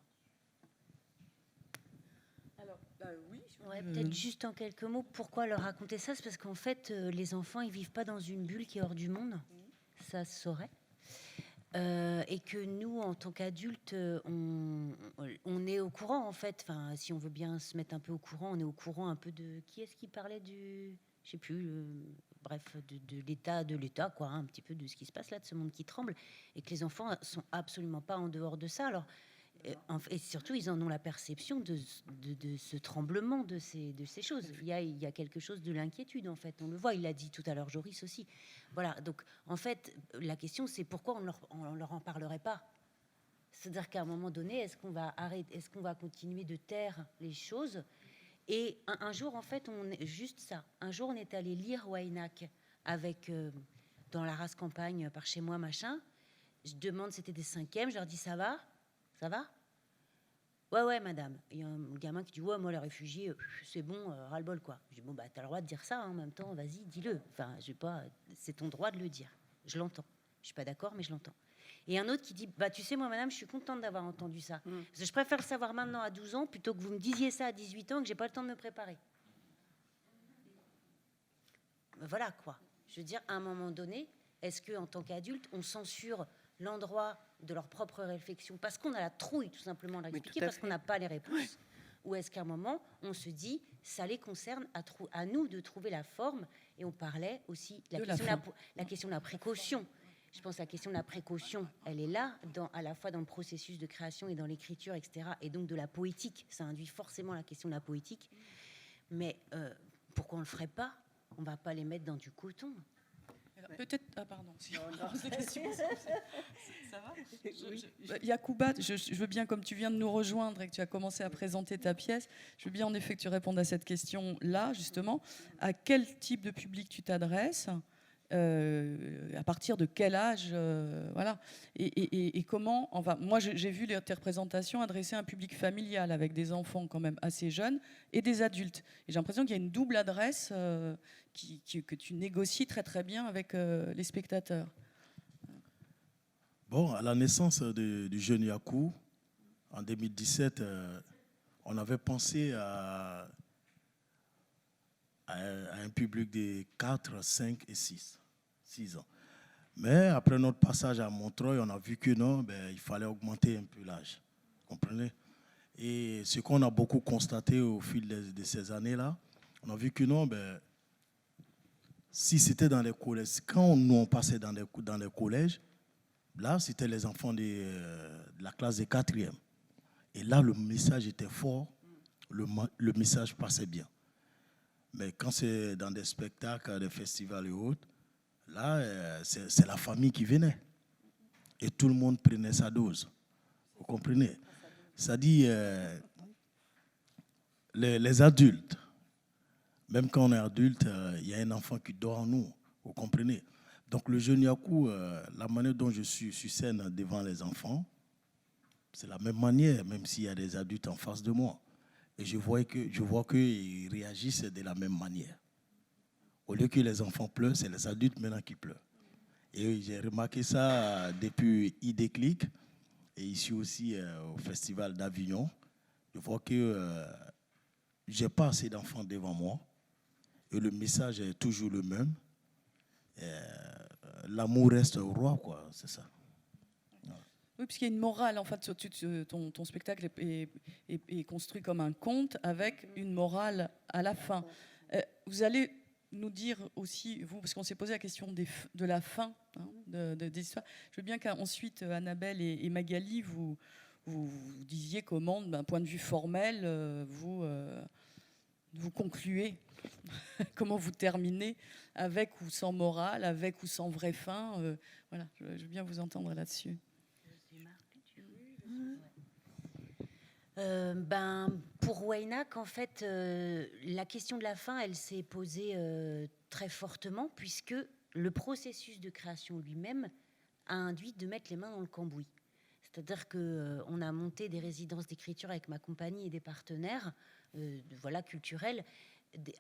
Alors, oui. Ouais, peut-être juste en quelques mots, pourquoi leur raconter ça? C'est parce qu'en fait, les enfants, ils vivent pas dans une bulle qui est hors du monde. Ça se saurait. Et que nous, en tant qu'adultes, on est au courant, en fait. Enfin, si on veut bien se mettre un peu au courant, on est au courant un peu de... Qui est-ce qui parlait du... Je sais plus, bref, de l'état, quoi, hein, un petit peu de ce qui se passe là, de ce monde qui tremble. Et que les enfants sont absolument pas en dehors de ça. Alors, et surtout, ils en ont la perception de ce tremblement, de ces choses. Il y a quelque chose de l'inquiétude, en fait. On le voit, il l'a dit tout à l'heure, Joris aussi. Voilà, donc, en fait, la question, c'est pourquoi on leur en parlerait pas? C'est-à-dire qu'à un moment donné, est-ce qu'on va continuer de taire les choses? Et un jour, en fait, juste ça. Un jour, on est allé lire Waynac avec, dans la race campagne, par chez moi, machin. Je demande, c'était des 5e, je leur dis, ça va? Ça va? Ouais, madame. Il y a un gamin qui dit, ouais, moi, les réfugiés, c'est bon, ras-le-bol, quoi. Je dis, bon, bah, t'as le droit de dire ça, hein, en même temps, vas-y, dis-le. Enfin, je sais pas, c'est ton droit de le dire. Je l'entends. Je suis pas d'accord, mais je l'entends. Et un autre qui dit, bah, tu sais, moi, madame, je suis contente d'avoir entendu ça. Parce que je préfère le savoir maintenant à 12 ans, plutôt que vous me disiez ça à 18 ans, que j'ai pas le temps de me préparer. Voilà, quoi. Je veux dire, à un moment donné, est-ce qu'en tant qu'adulte, on censure l'endroit de leur propre réflexion parce qu'on a la trouille tout simplement de l'expliquer, parce qu'on n'a pas les réponses, ou est-ce qu'à un moment on se dit ça les concerne à nous de trouver la forme Et on parlait aussi de De la la question de la précaution. Je pense que la question de la précaution, elle est là, à la fois dans le processus de création et dans l'écriture, etc. Et donc de la poétique. Ça induit forcément la question de la poétique. Mais pourquoi on ne le ferait pas? On ne va pas les mettre dans du coton. Alors, peut-être. Ah, pardon. Si on pose des questions, ça va Yacouba, je veux bien, comme tu viens de nous rejoindre et que tu as commencé à présenter ta pièce, je veux bien en effet que tu répondes à cette question-là, justement. À quel type de public tu t'adresses? À partir de quel âge, voilà, et comment, enfin, moi j'ai vu tes représentations adressées à un public familial avec des enfants quand même assez jeunes et des adultes. Et j'ai l'impression qu'il y a une double adresse que tu négocies très très bien avec les spectateurs. Bon, à la naissance du jeune Yakou, en 2017, on avait pensé à un public de 4, 5 et 6 ans. Mais après notre passage à Montreuil, on a vu que non, il fallait augmenter un peu l'âge. Vous comprenez? Et ce qu'on a beaucoup constaté au fil de ces années-là, on a vu que non, si c'était dans les collèges, quand nous on passait dans les collèges, là, c'était les enfants de la classe de 4e. Et là, le message était fort, le message passait bien. Mais quand c'est dans des spectacles, des festivals et autres, là, c'est la famille qui venait. Et tout le monde prenait sa dose. Vous comprenez? Ça dit, les adultes, même quand on est adulte, il y a un enfant qui dort en nous. Vous comprenez? Donc le jeune Yakou, la manière dont je suis sur scène devant les enfants, c'est la même manière, même s'il y a des adultes en face de moi. Et je vois qu'ils réagissent de la même manière. Au lieu que les enfants pleurent, c'est les adultes maintenant qui pleurent. Et j'ai remarqué ça depuis iDéclic et ici aussi au Festival d'Avignon. Je vois que j'ai pas assez d'enfants devant moi et le message est toujours le même. L'amour reste au roi, quoi, c'est ça. Oui, puisqu'il y a une morale, en fait, ton spectacle est construit comme un conte avec une morale à la fin. Vous allez nous dire aussi, vous, parce qu'on s'est posé la question de la fin, hein, des histoires. Je veux bien qu'ensuite, Annabelle et Magali, vous disiez comment, d'un point de vue formel, vous concluez, comment vous terminez, avec ou sans morale, avec ou sans vraie fin. Voilà, je veux bien vous entendre là-dessus. Pour Waynak, en fait, la question de la fin, elle s'est posée très fortement, puisque le processus de création lui-même a induit de mettre les mains dans le cambouis. C'est-à-dire qu'on a monté des résidences d'écriture avec ma compagnie et des partenaires culturels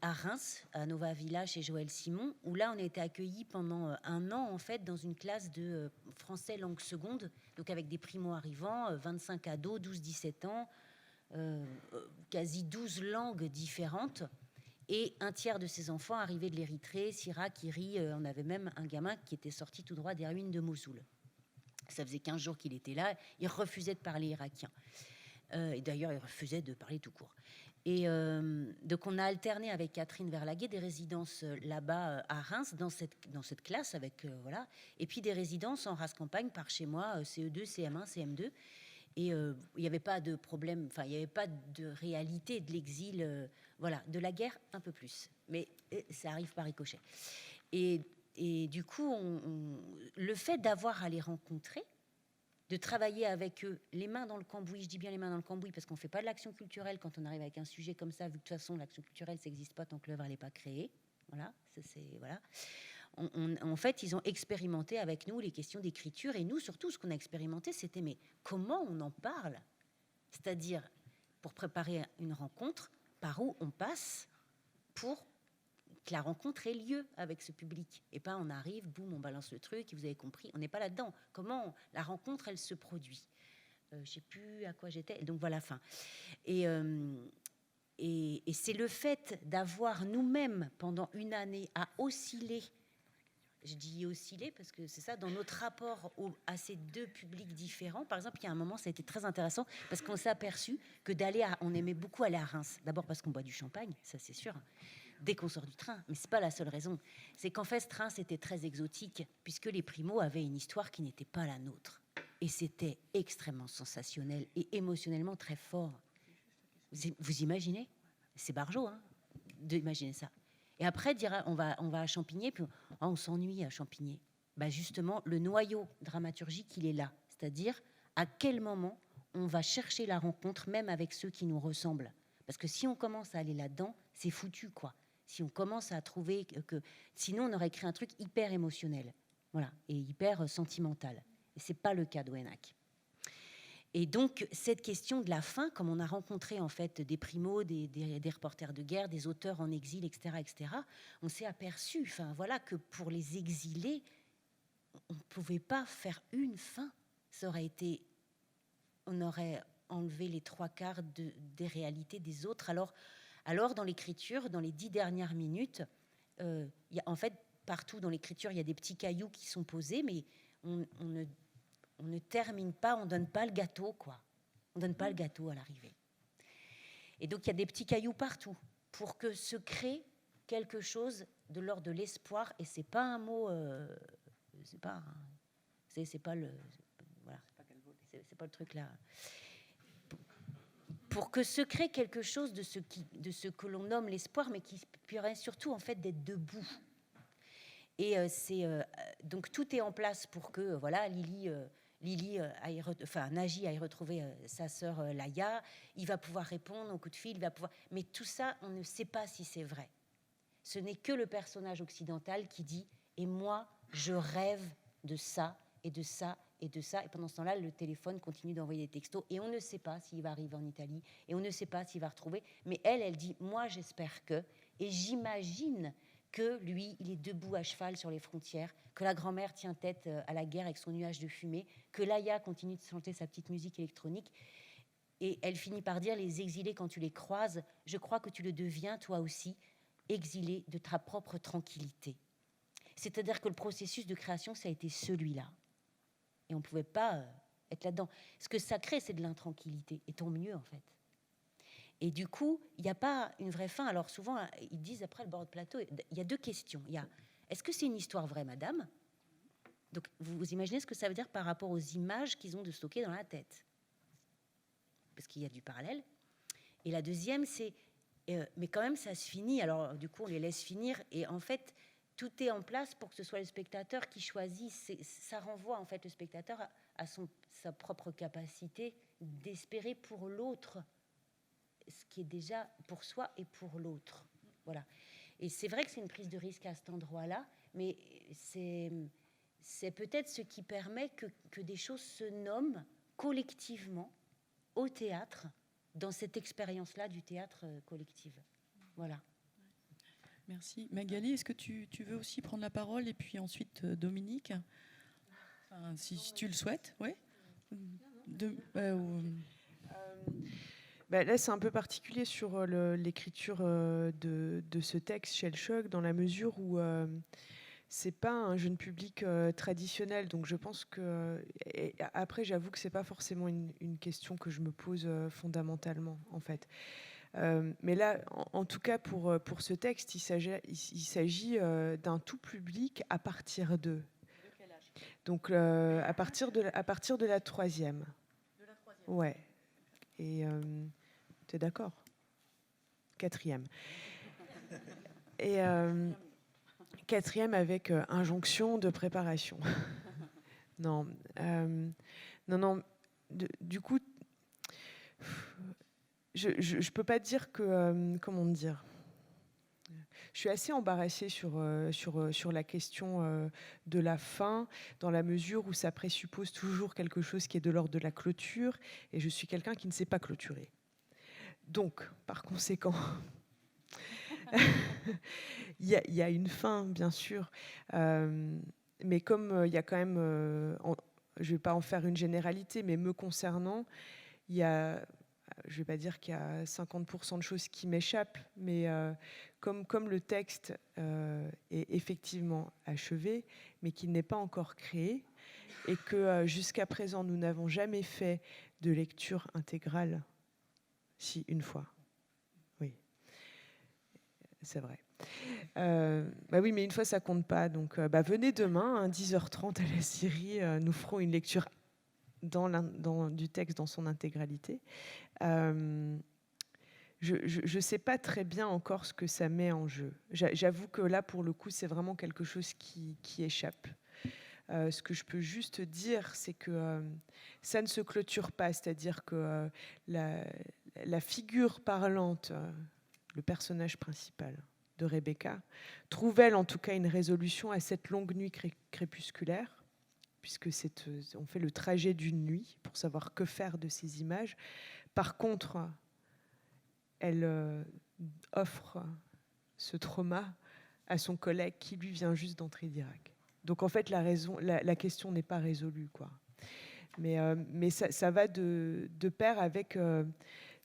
à Reims, à Nova Villa, chez Joël Simon, où là, on a été accueillis pendant 1 an, en fait, dans une classe de français langue seconde, donc avec des primo-arrivants, 25 ados, 12-17 ans, quasi 12 langues différentes, et un tiers de ces enfants arrivaient de l'Érythrée, Syrie, Syrie. On avait même un gamin qui était sorti tout droit des ruines de Mossoul. Ça faisait 15 jours qu'il était là, il refusait de parler irakien. Et d'ailleurs, il refusait de parler tout court. Et donc, on a alterné avec Catherine Verlaguet des résidences là-bas à Reims, dans cette classe, avec, voilà, et puis des résidences en race campagne par chez moi, CE2, CM1, CM2. Et il n'y avait pas de problème, enfin, il n'y avait pas de réalité de l'exil, voilà, de la guerre, un peu plus. Mais ça arrive par ricochet. Et du coup, le fait d'avoir à les rencontrer, de travailler avec eux, les mains dans le cambouis, je dis bien les mains dans le cambouis, parce qu'on ne fait pas de l'action culturelle quand on arrive avec un sujet comme ça, vu que de toute façon, l'action culturelle, ça n'existe pas tant que l'œuvre n'est pas créée. Voilà, voilà. En fait, ils ont expérimenté avec nous les questions d'écriture, et nous, surtout, ce qu'on a expérimenté, c'était mais comment on en parle? C'est-à-dire, pour préparer une rencontre, par où on passe pour que la rencontre ait lieu avec ce public, et pas on arrive, boum, on balance le truc, et vous avez compris, on n'est pas là-dedans. Comment la rencontre, elle se produit? Je ne sais plus à quoi j'étais, donc voilà, fin. Et c'est le fait d'avoir nous-mêmes, pendant une année, à osciller. Je dis osciller parce que c'est ça, dans notre rapport à ces deux publics différents. Par exemple, il y a un moment, ça a été très intéressant parce qu'on s'est aperçu que on aimait beaucoup aller à Reims. D'abord parce qu'on boit du champagne, ça c'est sûr. dès qu'on sort du train. Mais c'est pas la seule raison. C'est qu'en fait, ce train, c'était très exotique, puisque les Primo avaient une histoire qui n'était pas la nôtre. Et c'était extrêmement sensationnel et émotionnellement très fort. Vous imaginez? C'est barjot, hein, d'imaginer ça. Et après, dire, on va à Champigny, puis on s'ennuie à Champigny. Bah justement, le noyau dramaturgique, il est là. C'est-à-dire, à quel moment on va chercher la rencontre, même avec ceux qui nous ressemblent. Parce que si on commence à aller là-dedans, c'est foutu, quoi. Si on commence à trouver que... Sinon, on aurait créé un truc hyper émotionnel, voilà, et hyper sentimental. Et c'est pas le cas d'Oenac. Et donc, cette question de la fin, comme on a rencontré en fait des primos, des reporters de guerre, des auteurs en exil, etc., on s'est aperçu, enfin voilà, que pour les exilés, on ne pouvait pas faire une fin. Ça aurait été... On aurait enlevé les 3/4 des réalités des autres. Alors dans l'écriture, dans les 10 dernières minutes, y a, en fait, partout dans l'écriture, il y a des petits cailloux qui sont posés, mais on ne termine pas, on ne donne pas le gâteau, quoi. On ne donne pas le gâteau à l'arrivée. Et donc, il y a des petits cailloux partout pour que se crée quelque chose de l'ordre de l'espoir. Et c'est pas un mot... c'est pas le... Voilà. C'est pas le truc là. Pour que se crée quelque chose de ce que l'on nomme l'espoir, mais qui permet surtout, en fait, d'être debout. Et donc, tout est en place pour que, voilà, Naji aille retrouver sa sœur Laïa, il va pouvoir répondre au coup de fil, il va pouvoir... Mais tout ça, on ne sait pas si c'est vrai. Ce n'est que le personnage occidental qui dit « Et moi, je rêve de ça, et de ça, et de ça. » Et pendant ce temps-là, le téléphone continue d'envoyer des textos, et on ne sait pas s'il va arriver en Italie, et on ne sait pas s'il va retrouver. Mais elle dit « Moi, j'espère que... » Et j'imagine que lui, il est debout à cheval sur les frontières, que la grand-mère tient tête à la guerre avec son nuage de fumée, que Laïa continue de chanter sa petite musique électronique. Et elle finit par dire, les exilés, quand tu les croises, je crois que tu le deviens toi aussi, exilé de ta propre tranquillité. C'est-à-dire que le processus de création, ça a été celui-là. Et on ne pouvait pas être là-dedans. Ce que ça crée, c'est de l'intranquillité. Et tant mieux, en fait. Et du coup, il n'y a pas une vraie fin. Alors souvent, ils disent après le bord de plateau, il y a deux questions. Il y a, est-ce que c'est une histoire vraie, madame? Donc, vous imaginez ce que ça veut dire par rapport aux images qu'ils ont de stocker dans la tête? Parce qu'il y a du parallèle. Et la deuxième, c'est, mais quand même, ça se finit. Alors, du coup, on les laisse finir. Et en fait, tout est en place pour que ce soit le spectateur qui choisit. Ça renvoie, en fait, le spectateur à sa propre capacité d'espérer pour l'autre ce qui est déjà pour soi et pour l'autre. Voilà. Et c'est vrai que c'est une prise de risque à cet endroit-là, mais c'est peut-être ce qui permet que des choses se nomment collectivement au théâtre, dans cette expérience-là du théâtre collectif. Voilà. Merci. Magali, est-ce que tu veux aussi prendre la parole, et puis ensuite Dominique, enfin, si tu le souhaites, oui. Là, c'est un peu particulier sur l'écriture de ce texte chez Elchog, dans la mesure où c'est pas un jeune public traditionnel. Donc je pense que... après, j'avoue que c'est pas forcément une question que je me pose fondamentalement, en fait. Mais là, en tout cas, pour ce texte, il s'agit d'un tout public à partir de... Donc à partir de la troisième. De la troisième. Ouais. Et... t'es d'accord? Quatrième. Et quatrième avec injonction de préparation. Non. Du coup, je peux pas dire que... comment dire? Je suis assez embarrassée sur la question de la fin, dans la mesure où ça présuppose toujours quelque chose qui est de l'ordre de la clôture, et je suis quelqu'un qui ne sait pas clôturer. Donc, par conséquent, il y a une fin, bien sûr, mais comme il y a quand même, je ne vais pas en faire une généralité, mais me concernant, il y a, je ne vais pas dire qu'il y a 50% de choses qui m'échappent, mais comme le texte est effectivement achevé, mais qu'il n'est pas encore créé, et que jusqu'à présent, nous n'avons jamais fait de lecture intégrale. Si, une fois. Oui. C'est vrai. Bah oui, mais une fois, ça compte pas. Donc, venez demain, à 10h30 à la Syrie. Nous ferons une lecture du texte dans son intégralité. Je ne sais pas très bien encore ce que ça met en jeu. J'avoue que là, pour le coup, c'est vraiment quelque chose qui échappe. Ce que je peux juste dire, c'est que ça ne se clôture pas. C'est-à-dire que la figure parlante, le personnage principal de Rebecca, trouve, elle, en tout cas, une résolution à cette longue nuit crépusculaire, puisque on fait le trajet d'une nuit pour savoir que faire de ces images. Par contre, elle offre ce trauma à son collègue qui, lui, vient juste d'entrer d'Irak. Donc, en fait, la question n'est pas résolue, quoi. Mais ça va de pair avec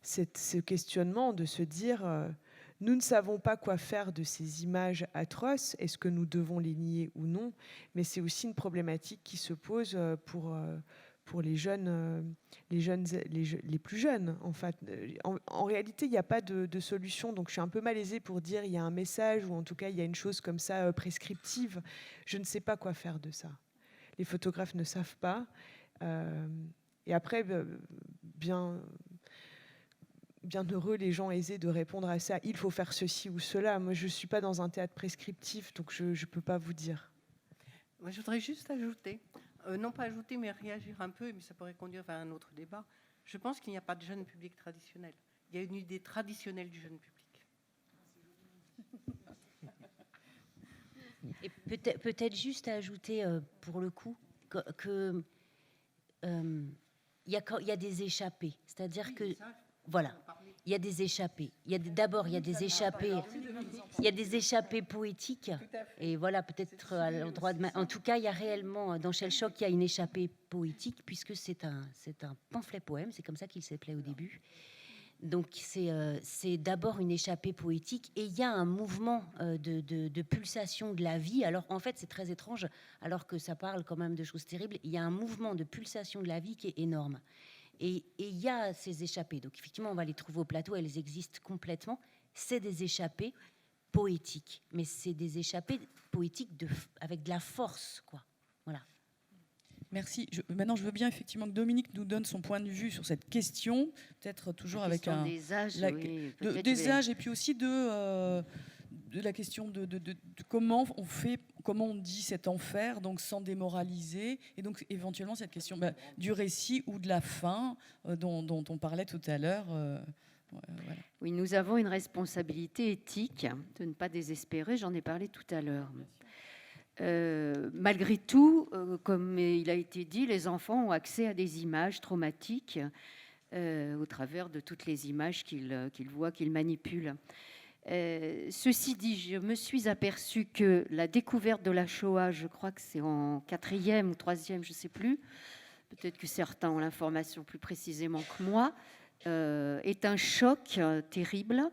ce questionnement de se dire nous ne savons pas quoi faire de ces images atroces. Est-ce que nous devons les nier ou non? Mais c'est aussi une problématique qui se pose pour les plus jeunes. En fait, en réalité, il n'y a pas de solution. Donc, je suis un peu malaisée pour dire il y a un message ou en tout cas il y a une chose comme ça prescriptive. Je ne sais pas quoi faire de ça. Les photographes ne savent pas. Et après, bien heureux les gens aisés de répondre à ça. Il faut faire ceci ou cela. Moi, je ne suis pas dans un théâtre prescriptif, donc je ne peux pas vous dire. Moi, je voudrais juste ajouter, non pas ajouter, mais réagir un peu, mais ça pourrait conduire vers un autre débat. Je pense qu'il n'y a pas de jeune public traditionnel. Il y a une idée traditionnelle du jeune public. Et peut-être juste à ajouter, pour le coup, que il y a des échappées. C'est-à-dire que, voilà, il y a des échappées. D'abord, il y a des échappées. Il y a des échappées poétiques. Et voilà, peut-être à l'endroit de... En tout cas, il y a réellement, dans Shell Shock, il y a une échappée poétique, puisque c'est un pamphlet poème. C'est comme ça qu'il s'appelait au début. Donc, c'est d'abord une échappée poétique. Et il y a un mouvement de pulsation de la vie. Alors, en fait, c'est très étrange, alors que ça parle quand même de choses terribles. Il y a un mouvement de pulsation de la vie qui est énorme. Et il y a ces échappées. Donc, effectivement, on va les trouver au plateau. Elles existent complètement. C'est des échappées poétiques. Mais c'est des échappées poétiques avec de la force, quoi. Voilà. Merci. Maintenant, je veux bien effectivement que Dominique nous donne son point de vue sur cette question, peut-être toujours avec des âges, des âges, et puis aussi de la question de comment on fait, comment on dit cet enfer, donc sans démoraliser, et donc éventuellement cette question du récit ou de la fin dont on parlait tout à l'heure. Voilà. Oui, nous avons une responsabilité éthique de ne pas désespérer, j'en ai parlé tout à l'heure. Malgré tout, comme il a été dit, les enfants ont accès à des images traumatiques au travers de toutes les images qu'ils voient, qu'ils manipulent. Ceci dit, je me suis aperçue que la découverte de la Shoah, je crois que c'est en 4e ou 3e, je ne sais plus, peut-être que certains ont l'information plus précisément que moi, est un choc terrible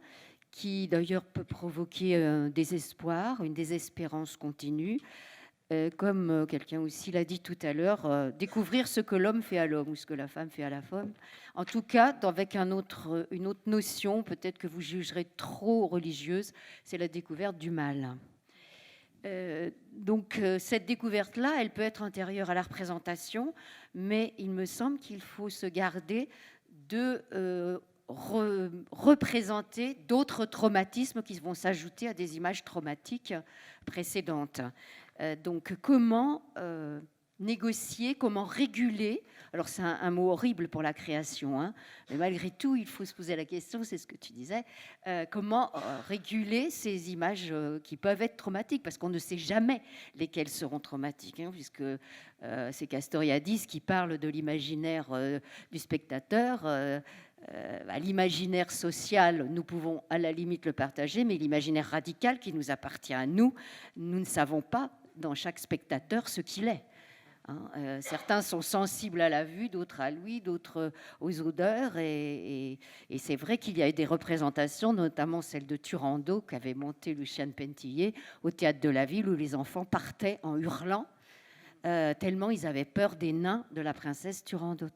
qui d'ailleurs peut provoquer un désespoir, une désespérance continue, comme quelqu'un aussi l'a dit tout à l'heure, découvrir ce que l'homme fait à l'homme ou ce que la femme fait à la femme. En tout cas, avec une autre notion, peut-être que vous jugerez trop religieuse, c'est la découverte du mal. Donc cette découverte-là, elle peut être antérieure à la représentation, mais il me semble qu'il faut se garder de représenter d'autres traumatismes qui vont s'ajouter à des images traumatiques précédentes. Donc comment négocier, comment réguler. Alors c'est un mot horrible pour la création, hein, mais malgré tout, il faut se poser la question, c'est ce que tu disais, comment réguler ces images qui peuvent être traumatiques, parce qu'on ne sait jamais lesquelles seront traumatiques, hein, puisque c'est Castoriadis qui parle de l'imaginaire du spectateur. À l'imaginaire social, nous pouvons à la limite le partager, mais l'imaginaire radical qui nous appartient à nous, nous ne savons pas dans chaque spectateur ce qu'il est. Hein, certains sont sensibles à la vue, d'autres à l'ouïe, d'autres aux odeurs. Et c'est vrai qu'il y a eu des représentations, notamment celle de Turandot qu'avait montée Luciane Pentillier au Théâtre de la Ville, où les enfants partaient en hurlant, tellement ils avaient peur des nains de la princesse Turandot.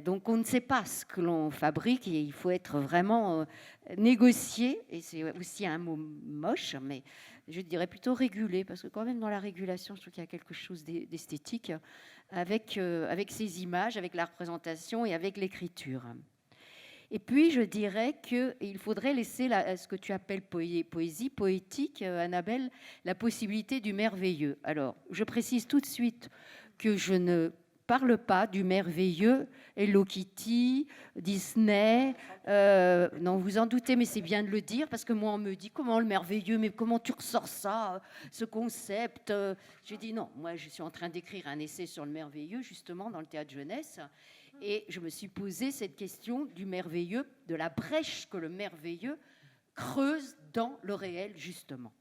Donc on ne sait pas ce que l'on fabrique et il faut être vraiment négocié, et c'est aussi un mot moche, mais je dirais plutôt régulé, parce que quand même dans la régulation, je trouve qu'il y a quelque chose d'esthétique avec ces images, avec la représentation et avec l'écriture. Et puis je dirais qu'il faudrait laisser ce que tu appelles poésie, poétique, Annabelle, la possibilité du merveilleux. Alors je précise tout de suite que je ne parle pas du merveilleux Hello Kitty, Disney. Non, vous en doutez, mais c'est bien de le dire, parce que moi, on me dit comment le merveilleux, mais comment tu ressors ça, ce concept. J'ai dit non, moi, je suis en train d'écrire un essai sur le merveilleux, justement, dans le théâtre jeunesse. Et je me suis posé cette question du merveilleux, de la brèche que le merveilleux creuse dans le réel, justement.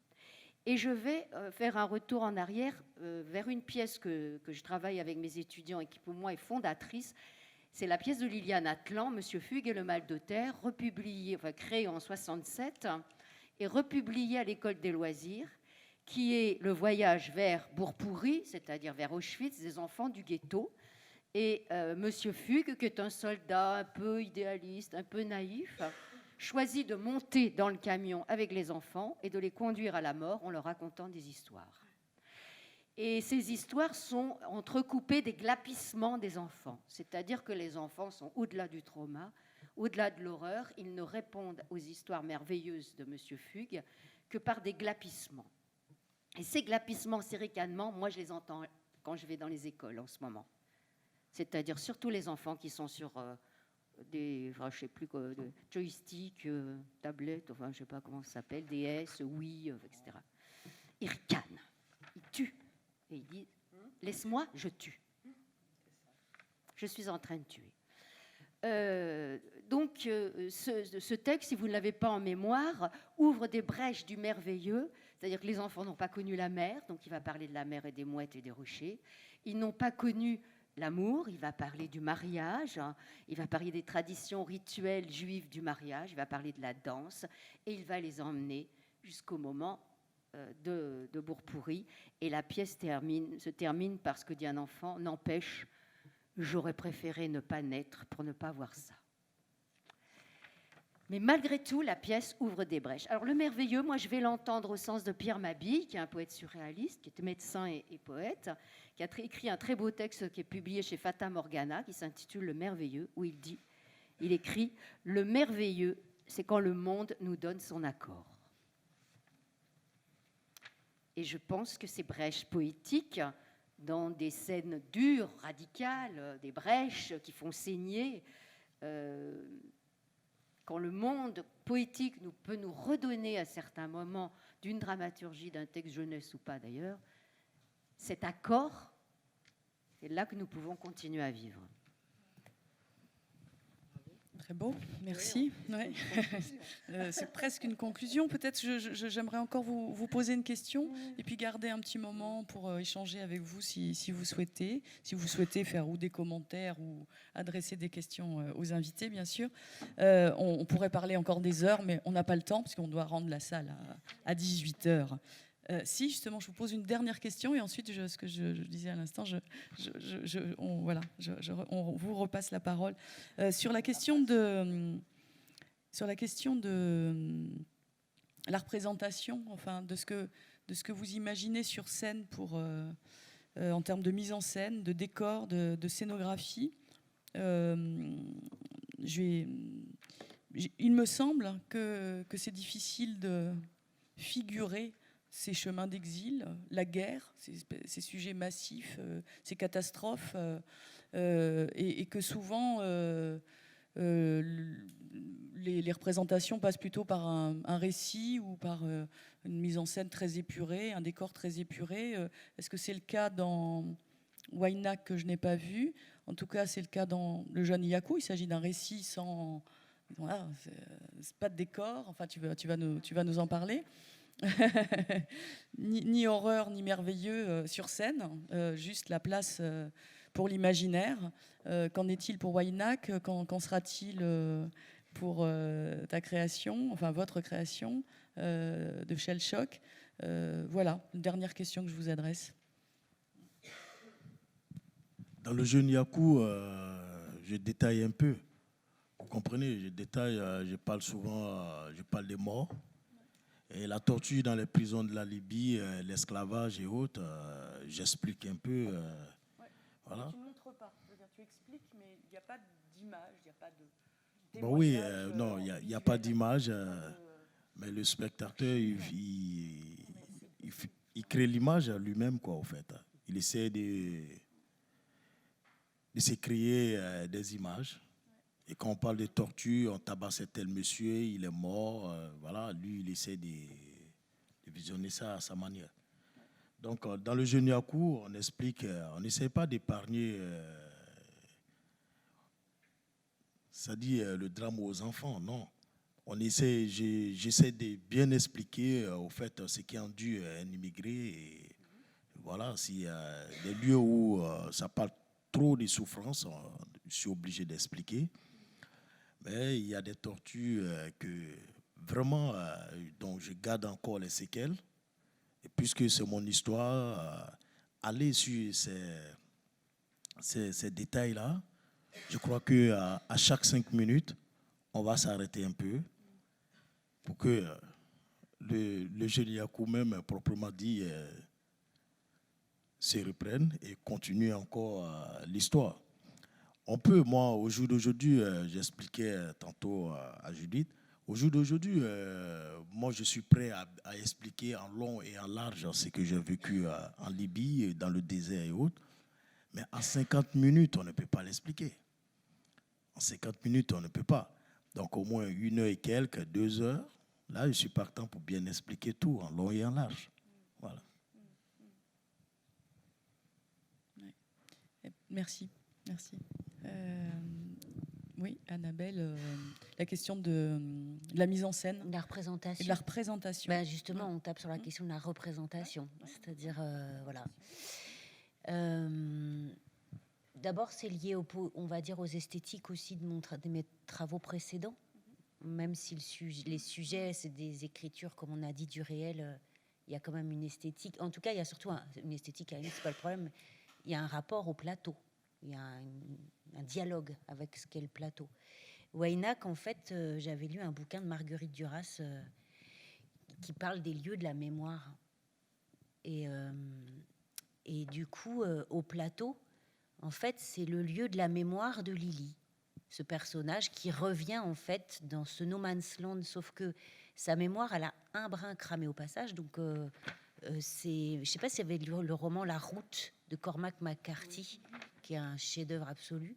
Et je vais faire un retour en arrière vers une pièce que je travaille avec mes étudiants et qui pour moi est fondatrice. C'est la pièce de Liliane Atlan, Monsieur Fugue et le mal de terre, créée en 67 et republiée à l'École des loisirs, qui est le voyage vers Bourg-Pourri, c'est-à-dire vers Auschwitz, des enfants du ghetto. Et Monsieur Fugue, qui est un soldat un peu idéaliste, un peu naïf, choisit de monter dans le camion avec les enfants et de les conduire à la mort en leur racontant des histoires. Et ces histoires sont entrecoupées des glapissements des enfants, c'est-à-dire que les enfants sont au-delà du trauma, au-delà de l'horreur, ils ne répondent aux histoires merveilleuses de Monsieur Fugue que par des glapissements. Et ces glapissements, ces ricanements, moi je les entends quand je vais dans les écoles en ce moment. C'est-à-dire surtout les enfants qui sont sur des, je sais plus quoi, de joystick, tablettes, enfin je sais pas comment ça s'appelle, DS, Wii, etc. Ils ricanent, ils tuent et ils disent laisse-moi, je tue. Je suis en train de tuer. Donc ce texte, si vous ne l'avez pas en mémoire, ouvre des brèches du merveilleux, c'est-à-dire que les enfants n'ont pas connu la mer, donc il va parler de la mer et des mouettes et des rochers. Ils n'ont pas connu l'amour, il va parler du mariage, il va parler des traditions rituelles juives du mariage, il va parler de la danse, et il va les emmener jusqu'au moment de Bourg-Pourri. Et la pièce se termine par ce que dit un enfant, n'empêche, j'aurais préféré ne pas naître pour ne pas voir ça. Mais malgré tout, la pièce ouvre des brèches. Alors le merveilleux, moi je vais l'entendre au sens de Pierre Mabille, qui est un poète surréaliste, qui était médecin et poète, qui a écrit un très beau texte qui est publié chez Fata Morgana, qui s'intitule Le merveilleux, où il écrit « Le merveilleux, c'est quand le monde nous donne son accord ». Et je pense que ces brèches poétiques, dans des scènes dures, radicales, des brèches qui font saigner, quand le monde poétique peut nous redonner à certains moments d'une dramaturgie, d'un texte jeunesse ou pas d'ailleurs, cet accord, c'est là que nous pouvons continuer à vivre. Très beau, merci. Ouais. C'est presque une conclusion. Peut-être j'aimerais encore vous poser une question et puis garder un petit moment pour échanger avec vous si vous souhaitez. Si vous souhaitez faire ou des commentaires ou adresser des questions aux invités, bien sûr. On pourrait parler encore des heures, mais on n'a pas le temps parce qu'on doit rendre la salle à 18h. Si, justement, je vous pose une dernière question et ensuite, ce que je disais à l'instant, on vous repasse la parole. Sur la question de la représentation, enfin, de ce que vous imaginez sur scène en termes de mise en scène, de décor, de scénographie, il me semble que c'est difficile de figurer ces chemins d'exil, la guerre, ces sujets massifs, ces catastrophes, et que souvent les représentations passent plutôt par un récit ou par une mise en scène très épurée, un décor très épuré. Est-ce que c'est le cas dans Waynak que je n'ai pas vu? En tout cas, c'est le cas dans Le Jeune Iyaku. Il s'agit d'un récit sans... Voilà, c'est pas de décor. Enfin, tu vas nous en parler. ni horreur ni merveilleux sur scène, juste la place pour l'imaginaire. Qu'en est-il pour Waynak? Qu'en sera-t-il pour ta création, enfin votre création de Shell Shock? Voilà, une dernière question que je vous adresse. Dans Le Jeune Iyaku, je détaille un peu. Vous comprenez, je détaille, je parle souvent, je parle des morts. Et la torture dans les prisons de la Libye, l'esclavage et autres, j'explique un peu. Voilà. Tu ne montres pas, tu expliques, mais il n'y a pas d'image, il n'y a pas de. Bon, oui, non, il n'y a pas d'image, mais le spectateur, il crée l'image lui-même, quoi, au fait. Il essaie de se créer des images. Et quand on parle de torture, on tabasse tel monsieur, il est mort. Voilà, lui, il essaie de visionner ça à sa manière. Donc, dans le Juniaku, on explique, on n'essaie pas d'épargner, ça dit le drame aux enfants, non. On essaie, j'essaie de bien expliquer, au fait, ce qui enduit un immigré. Et voilà, s'il y a des lieux où ça parle trop de souffrance, je suis obligé d'expliquer. Mais il y a des tortures que vraiment, dont je garde encore les séquelles. Et puisque c'est mon histoire, aller sur ces détails-là, je crois qu'à chaque 5 minutes, on va s'arrêter un peu pour que le Juniaku même, proprement dit, se reprenne et continue encore l'histoire. On peut, moi, au jour d'aujourd'hui, j'expliquais tantôt à Judith, au jour d'aujourd'hui, moi, je suis prêt à expliquer en long et en large ce que j'ai vécu en Libye, dans le désert et autres. Mais en 50 minutes, on ne peut pas l'expliquer. En 50 minutes, on ne peut pas. Donc, au moins 1 heure et quelques, 2 heures, là, je suis partant pour bien expliquer tout, en long et en large. Voilà. Merci. Oui, Annabelle, la question de la mise en scène. La représentation. Et de la représentation. Ben justement, on tape sur la question de la représentation. C'est-à-dire, voilà. D'abord, c'est lié, on va dire, aux esthétiques aussi de mes travaux précédents. Même si les sujets, c'est des écritures, comme on a dit, du réel, il y a quand même une esthétique. En tout cas, il y a surtout une esthétique, c'est pas le problème. Il y a un rapport au plateau. Il y a un dialogue avec ce qu'est le plateau. Waynak, en fait, j'avais lu un bouquin de Marguerite Duras qui parle des lieux de la mémoire. Et du coup, au plateau, en fait, c'est le lieu de la mémoire de Lily, ce personnage qui revient, en fait, dans ce no man's land, sauf que sa mémoire, elle a un brin cramé au passage. Donc, je ne sais pas si vous avez lu le roman La Route de Cormac McCarthy, qui est un chef-d'œuvre absolu.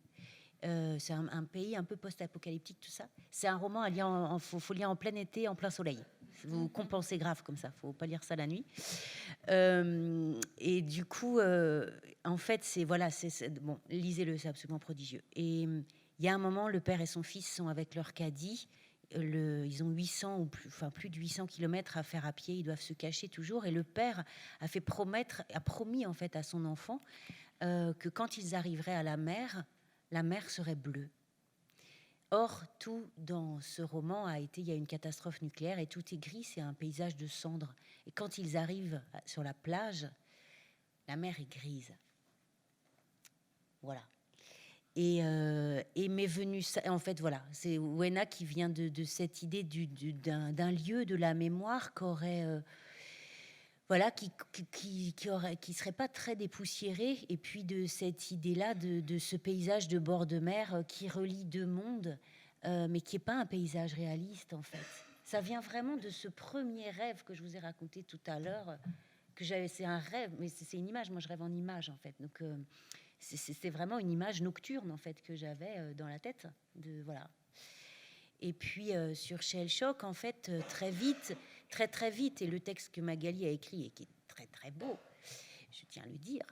C'est un pays un peu post-apocalyptique, tout ça. C'est un roman à lire, faut lire en plein été, en plein soleil. Vous compensez grave comme ça, faut pas lire ça la nuit. Et du coup, en fait, bon, lisez-le, c'est absolument prodigieux. Et il y a un moment, le père et son fils sont avec leur caddie. Ils ont 800 ou plus de 800 kilomètres à faire à pied. Ils doivent se cacher toujours. Et le père a promis en fait à son enfant que quand ils arriveraient à la mer serait bleue. Or, tout dans ce roman il y a une catastrophe nucléaire et tout est gris, c'est un paysage de cendres. Et quand ils arrivent sur la plage, la mer est grise. Voilà. Et m'est venu ça, en fait, voilà, c'est Waynak qui vient de cette idée d'un lieu de la mémoire qu'aurait... voilà, qui serait pas très dépoussiéré, et puis de cette idée-là, de ce paysage de bord de mer qui relie 2 mondes, mais qui n'est pas un paysage réaliste, en fait. Ça vient vraiment de ce premier rêve que je vous ai raconté tout à l'heure, c'est un rêve, mais c'est une image, moi je rêve en image, en fait. Donc, c'est vraiment une image nocturne, en fait, que j'avais dans la tête, voilà. Et puis, sur Shell Shock, en fait, très vite, et le texte que Magali a écrit et qui est très, très beau, je tiens à le dire,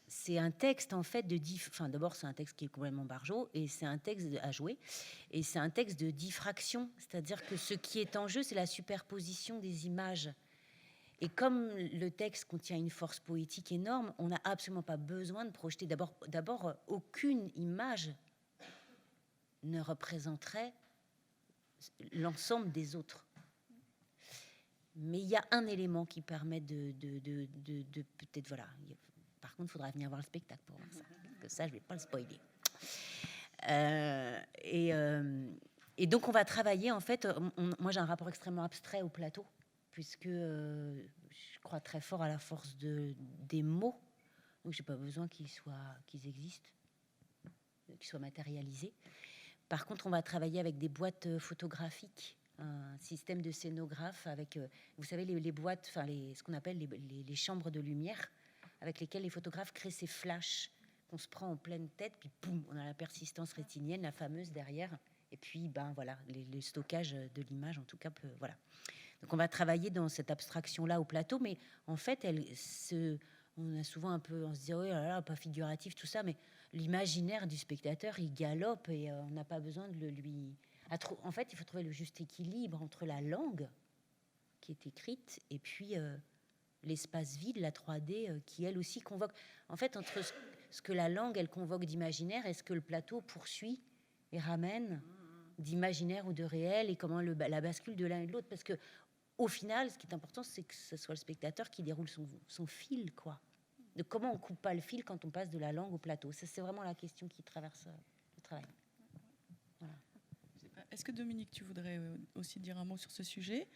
c'est un texte, en fait, d'abord, c'est un texte qui est complètement barjot, et c'est un texte à jouer, et c'est un texte de diffraction, c'est-à-dire que ce qui est en jeu, c'est la superposition des images. Et comme le texte contient une force poétique énorme, on n'a absolument pas besoin de projeter. D'abord, aucune image ne représenterait l'ensemble des autres. Mais il y a un élément qui permet de peut-être, voilà. Par contre, il faudra venir voir le spectacle pour voir ça. Parce que ça, je ne vais pas le spoiler. Et donc, on va travailler, en fait, moi j'ai un rapport extrêmement abstrait au plateau, puisque je crois très fort à la force des mots, donc j'ai pas besoin qu'ils existent, qu'ils soient matérialisés. Par contre, on va travailler avec des boîtes photographiques, un système de scénographe avec, vous savez, les boîtes, enfin ce qu'on appelle les chambres de lumière, avec lesquelles les photographes créent ces flashs qu'on se prend en pleine tête, puis boum, on a la persistance rétinienne, la fameuse derrière, et puis ben voilà, les stockages de l'image, en tout cas, voilà. Donc on va travailler dans cette abstraction-là au plateau, mais en fait, on a souvent un peu, on se dit, oh là là, pas figuratif, tout ça, mais l'imaginaire du spectateur, il galope et on n'a pas besoin de lui... En fait, il faut trouver le juste équilibre entre la langue qui est écrite et puis l'espace vide, la 3D, qui elle aussi convoque... En fait, entre ce que la langue, elle convoque d'imaginaire et ce que le plateau poursuit et ramène d'imaginaire ou de réel, et comment la bascule de l'un et de l'autre. Parce que au final, ce qui est important, c'est que ce soit le spectateur qui déroule son fil, quoi. De comment on coupe pas le fil quand on passe de la langue au plateau. Ça, c'est vraiment la question qui traverse le travail. Voilà. Est-ce que Dominique, tu voudrais aussi dire un mot sur ce sujet?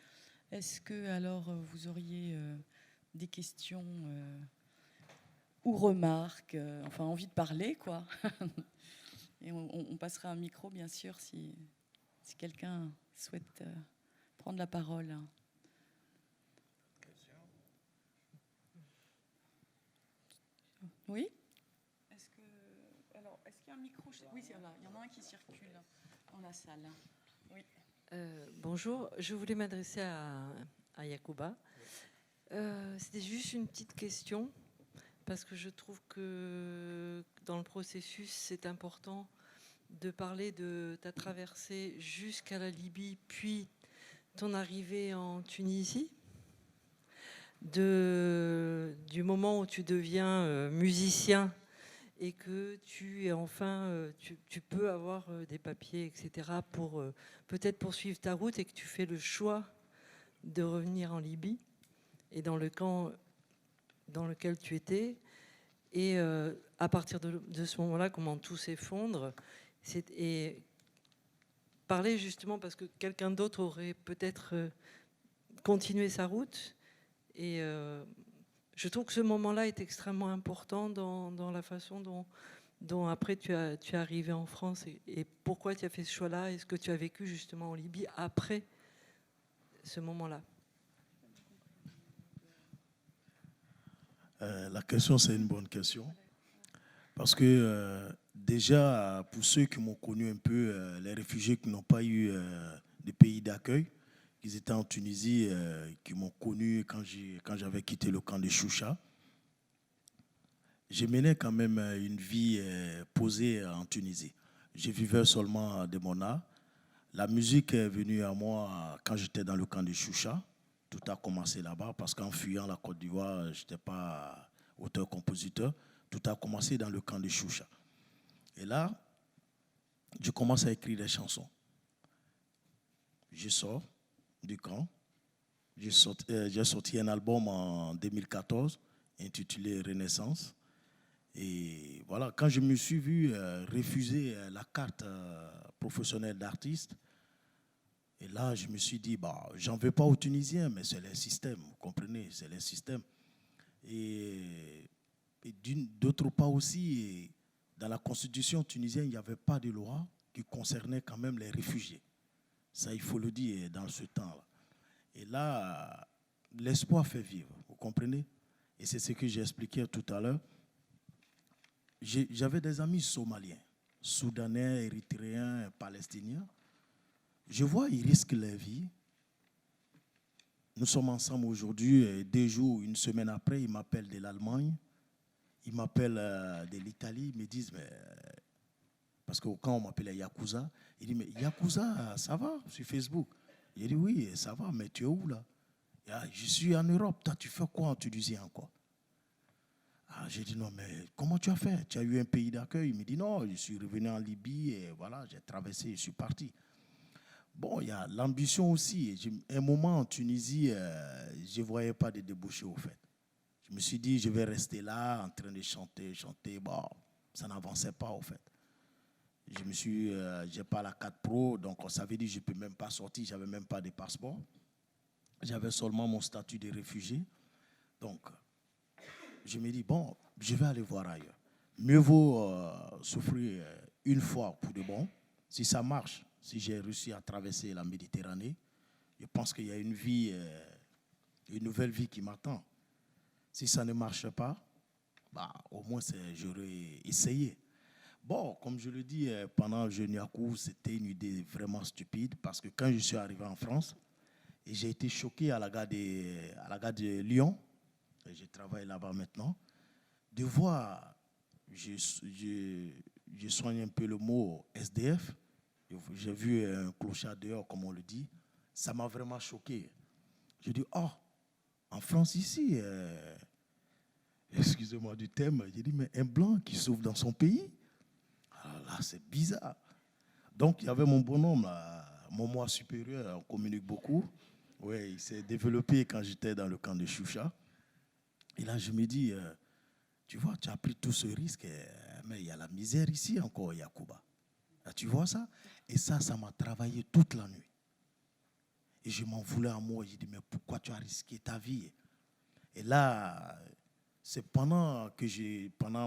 Est-ce que alors vous auriez des questions ou remarques, enfin envie de parler, quoi? Et on passera un micro, bien sûr, si quelqu'un souhaite prendre la parole. Oui? Est-ce qu'il y a un micro? Oui, il y en a un qui circule dans la salle. Oui. Bonjour, je voulais m'adresser à Yacouba. C'était juste une petite question, parce que je trouve que dans le processus, c'est important de parler de ta traversée jusqu'à la Libye, puis ton arrivée en Tunisie, du moment où tu deviens musicien et que tu peux avoir des papiers, etc., pour peut-être poursuivre ta route, et que tu fais le choix de revenir en Libye et dans le camp dans lequel tu étais. Et à partir de ce moment-là, comment tout s'effondre. Et parler justement, parce que quelqu'un d'autre aurait peut-être continué sa route. Et je trouve que ce moment-là est extrêmement important dans la façon dont après tu es arrivé en France, et pourquoi tu as fait ce choix-là, et ce que tu as vécu justement en Libye après ce moment-là. La question, c'est une bonne question. Parce que déjà, pour ceux qui m'ont connu un peu, les réfugiés qui n'ont pas eu de pays d'accueil, ils étaient en Tunisie, qui m'ont connu quand j'avais quitté le camp de Choucha. J'ai mené quand même une vie posée en Tunisie. Je vivais seulement de mon art. La musique est venue à moi quand j'étais dans le camp de Choucha. Tout a commencé là-bas, parce qu'en fuyant la Côte d'Ivoire, je n'étais pas auteur-compositeur. Tout a commencé dans le camp de Choucha. Et là, je commence à écrire des chansons. Je sors du camp. J'ai sorti un album en 2014 intitulé Renaissance. Et voilà, quand je me suis vu refuser la carte professionnelle d'artiste, et là, je me suis dit, bah, j'en veux pas aux Tunisiens, mais c'est le système, vous comprenez, c'est le système. Et d'autre part aussi, dans la constitution tunisienne, il n'y avait pas de loi qui concernait quand même les réfugiés. Ça, il faut le dire dans ce temps-là. Et là, l'espoir fait vivre, vous comprenez? Et c'est ce que j'ai expliqué tout à l'heure. J'avais des amis somaliens, soudanais, érythréens, palestiniens. Je vois, ils risquent leur vie. Nous sommes ensemble aujourd'hui, 2 jours, une semaine après, ils m'appellent de l'Allemagne, ils m'appellent de l'Italie, ils me disent, mais... Parce que quand on m'appelait Yakuza, il dit, mais Yakuza, ça va sur Facebook? J'ai dit, oui, ça va, mais tu es où là? Je suis en Europe, toi tu fais quoi en Tunisien, quoi? J'ai dit, non, mais comment tu as fait? Tu as eu un pays d'accueil? Il me dit, non, je suis revenu en Libye et voilà, j'ai traversé, je suis parti. Bon, il y a l'ambition aussi. Un moment en Tunisie, je ne voyais pas de débouchés au fait. Je me suis dit, je vais rester là en train de chanter. Bon, ça n'avançait pas au fait. j'ai pas la 4 Pro, donc ça veut dire que je peux même pas sortir, j'avais même pas de passeport. J'avais seulement mon statut de réfugié. Donc, je me dis, bon, je vais aller voir ailleurs. Mieux vaut souffrir une fois pour de bon. Si ça marche, si j'ai réussi à traverser la Méditerranée, je pense qu'il y a une nouvelle vie qui m'attend. Si ça ne marche pas, bah, au moins j'aurais essayé. Bon, comme je le dis, pendant Jeune Yakou, c'était une idée vraiment stupide parce que quand je suis arrivé en France, et j'ai été choqué à la gare de Lyon, et je travaille là-bas maintenant, de voir, je soigne un peu le mot SDF, j'ai vu un clochard dehors, comme on le dit, ça m'a vraiment choqué. J'ai dit, oh, en France ici, excusez-moi du thème, j'ai dit, mais un blanc qui souffre dans son pays, alors là, c'est bizarre. Donc, il y avait mon bonhomme, là, mon moi supérieur, on communique beaucoup. Oui, il s'est développé quand j'étais dans le camp de Choucha. Et là, je me dis, tu vois, tu as pris tout ce risque, mais il y a la misère ici encore, Yacouba. Là, tu vois ça? Et ça m'a travaillé toute la nuit. Et je m'en voulais à moi. J'ai dit, mais pourquoi tu as risqué ta vie? Et là, c'est pendant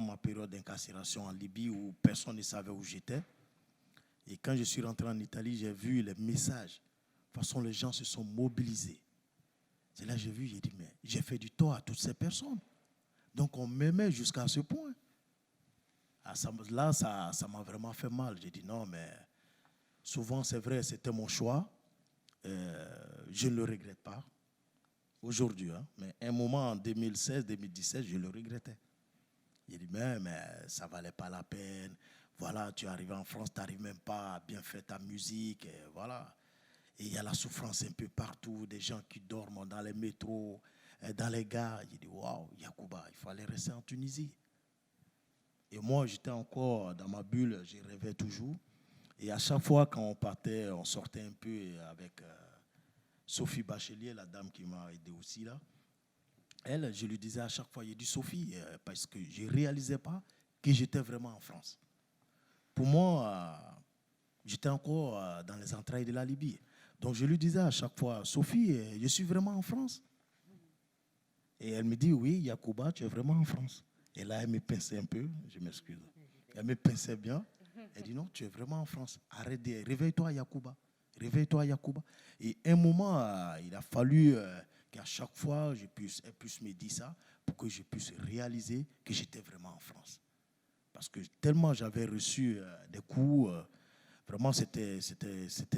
ma période d'incarcération en Libye où personne ne savait où j'étais. Et quand je suis rentré en Italie, j'ai vu les messages. De toute façon, les gens se sont mobilisés. C'est là que j'ai dit, mais j'ai fait du tort à toutes ces personnes. Donc, on m'aimait jusqu'à ce point. Ça m'a vraiment fait mal. J'ai dit, non, mais souvent, c'est vrai, c'était mon choix. Je ne le regrette pas aujourd'hui. Hein, mais un moment, en 2016-2017, je le regrettais. J'ai dit, mais ça ne valait pas la peine. Voilà, tu es arrivé en France, tu n'arrives même pas à bien faire ta musique. Et voilà. Et il y a la souffrance un peu partout, des gens qui dorment dans les métros, dans les gares. J'ai dit, waouh, Yacouba, il fallait rester en Tunisie. Et moi, j'étais encore dans ma bulle, je rêvais toujours. Et à chaque fois, quand on partait, on sortait un peu avec Sophie Bachelier, la dame qui m'a aidé aussi là. Elle, je lui disais à chaque fois, j'ai dit, Sophie, parce que je ne réalisais pas que j'étais vraiment en France. Pour moi, j'étais encore dans les entrailles de la Libye. Donc je lui disais à chaque fois, Sophie, je suis vraiment en France. Et elle me dit, oui, Yacouba, tu es vraiment en France. Et là, elle me pinçait un peu, je m'excuse. Elle me pinçait bien. Elle dit, non, tu es vraiment en France. Arrête de... Réveille-toi, Yacouba. Réveille-toi, Yacouba. Et un moment, il a fallu qu'à chaque fois, elle puisse me dire ça pour que je puisse réaliser que j'étais vraiment en France. Parce que tellement j'avais reçu des coups, vraiment, c'était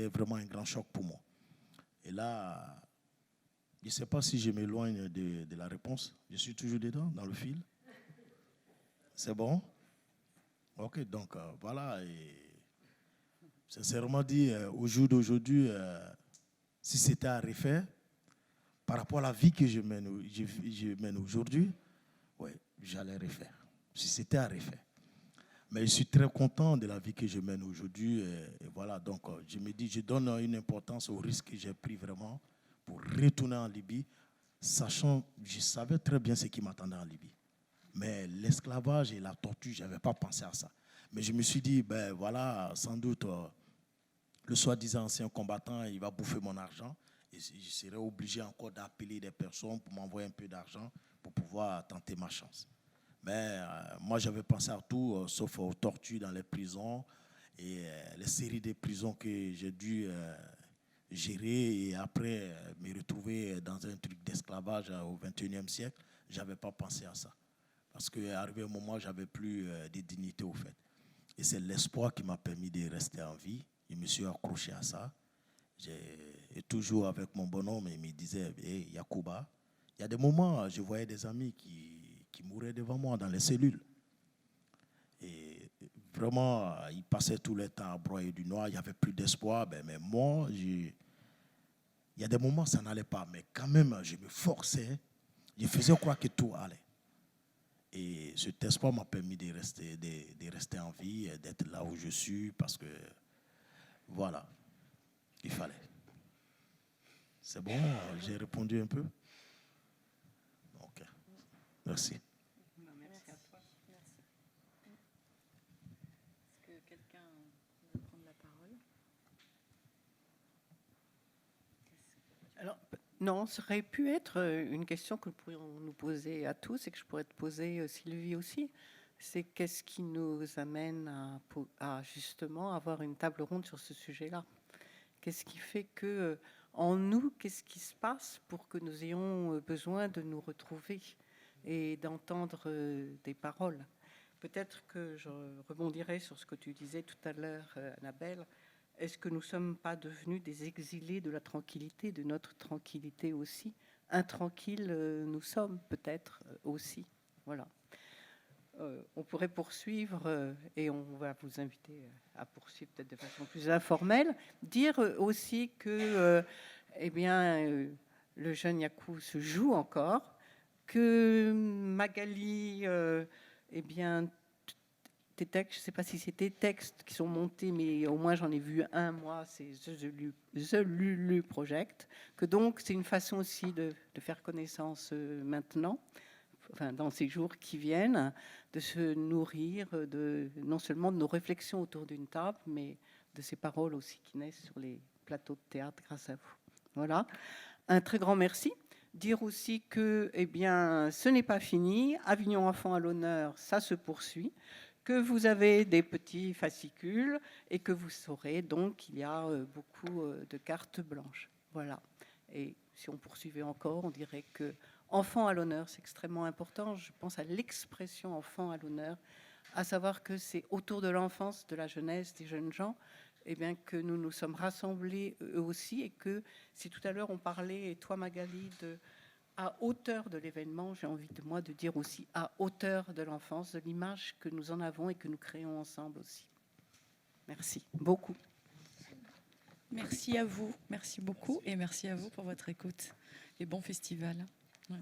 vraiment un grand choc pour moi. Et là, je ne sais pas si je m'éloigne de la réponse. Je suis toujours dedans, dans le fil. C'est bon? Ok, donc voilà. Et sincèrement dit, au jour d'aujourd'hui, si c'était à refaire, par rapport à la vie que je mène aujourd'hui, ouais, j'allais refaire. Si c'était à refaire. Mais je suis très content de la vie que je mène aujourd'hui. Et voilà, donc je me dis, je donne une importance au risque que j'ai pris vraiment pour retourner en Libye, sachant, je savais très bien ce qui m'attendait en Libye. Mais l'esclavage et la torture, je n'avais pas pensé à ça. Mais je me suis dit, ben voilà, sans doute, le soi-disant ancien combattant, il va bouffer mon argent. Et je serais obligé encore d'appeler des personnes pour m'envoyer un peu d'argent pour pouvoir tenter ma chance. Mais moi, j'avais pensé à tout, sauf aux tortures dans les prisons et les séries de prisons que j'ai dû gérer et après me retrouver dans un truc d'esclavage au XXIe siècle. Je n'avais pas pensé à ça. Parce qu'arrivé un moment, je n'avais plus de dignité au fait. Et c'est l'espoir qui m'a permis de rester en vie. Je me suis accroché à ça. Et toujours avec mon bonhomme, il me disait, hey, Yacouba, il y a des moments, je voyais des amis qui mouraient devant moi dans les cellules. Et vraiment, ils passaient tout le temps à broyer du noir, il n'y avait plus d'espoir. Mais moi, il y a des moments, ça n'allait pas. Mais quand même, je me forçais, je faisais croire que tout allait. Et cet espoir m'a permis de rester en vie, d'être là où je suis, parce que, voilà, il fallait. C'est bon, j'ai répondu un peu? Ok, merci. Merci à toi. Merci. Est-ce que quelqu'un... Non, ça aurait pu être une question que nous pourrions nous poser à tous et que je pourrais te poser, Sylvie aussi. C'est qu'est-ce qui nous amène à justement avoir une table ronde sur ce sujet-là? Qu'est-ce qui fait que, en nous, qu'est-ce qui se passe pour que nous ayons besoin de nous retrouver et d'entendre des paroles? Peut-être que je rebondirai sur ce que tu disais tout à l'heure, Annabelle. Est-ce que nous ne sommes pas devenus des exilés de la tranquillité, de notre tranquillité aussi? Intranquilles, nous sommes peut-être aussi. Voilà. On pourrait poursuivre, et on va vous inviter à poursuivre peut-être de façon plus informelle. Dire aussi que eh bien, le jeune Yakou se joue encore, que Magali, eh bien, tes textes, je ne sais pas si c'est tes textes qui sont montés, mais au moins j'en ai vu un, moi, c'est The Lulu Project, que donc c'est une façon aussi de faire connaissance maintenant, enfin, dans ces jours qui viennent, de se nourrir non seulement de nos réflexions autour d'une table, mais de ces paroles aussi qui naissent sur les plateaux de théâtre grâce à vous. Voilà, un très grand merci. Dire aussi que eh bien, ce n'est pas fini. Avignon Enfants à l'honneur, ça se poursuit. Que vous avez des petits fascicules et que vous saurez donc qu'il y a beaucoup de cartes blanches. Voilà. Et si on poursuivait encore, on dirait que enfant à l'honneur, c'est extrêmement important. Je pense à l'expression enfant à l'honneur, à savoir que c'est autour de l'enfance, de la jeunesse, des jeunes gens, eh bien, que nous nous sommes rassemblés eux aussi, et que si tout à l'heure on parlait, et toi Magali, à hauteur de l'événement, j'ai envie de moi de dire aussi à hauteur de l'enfance, de l'image que nous en avons et que nous créons ensemble aussi. Merci beaucoup. Merci à vous, merci beaucoup, et merci à vous pour votre écoute. Et bon festival. Ouais.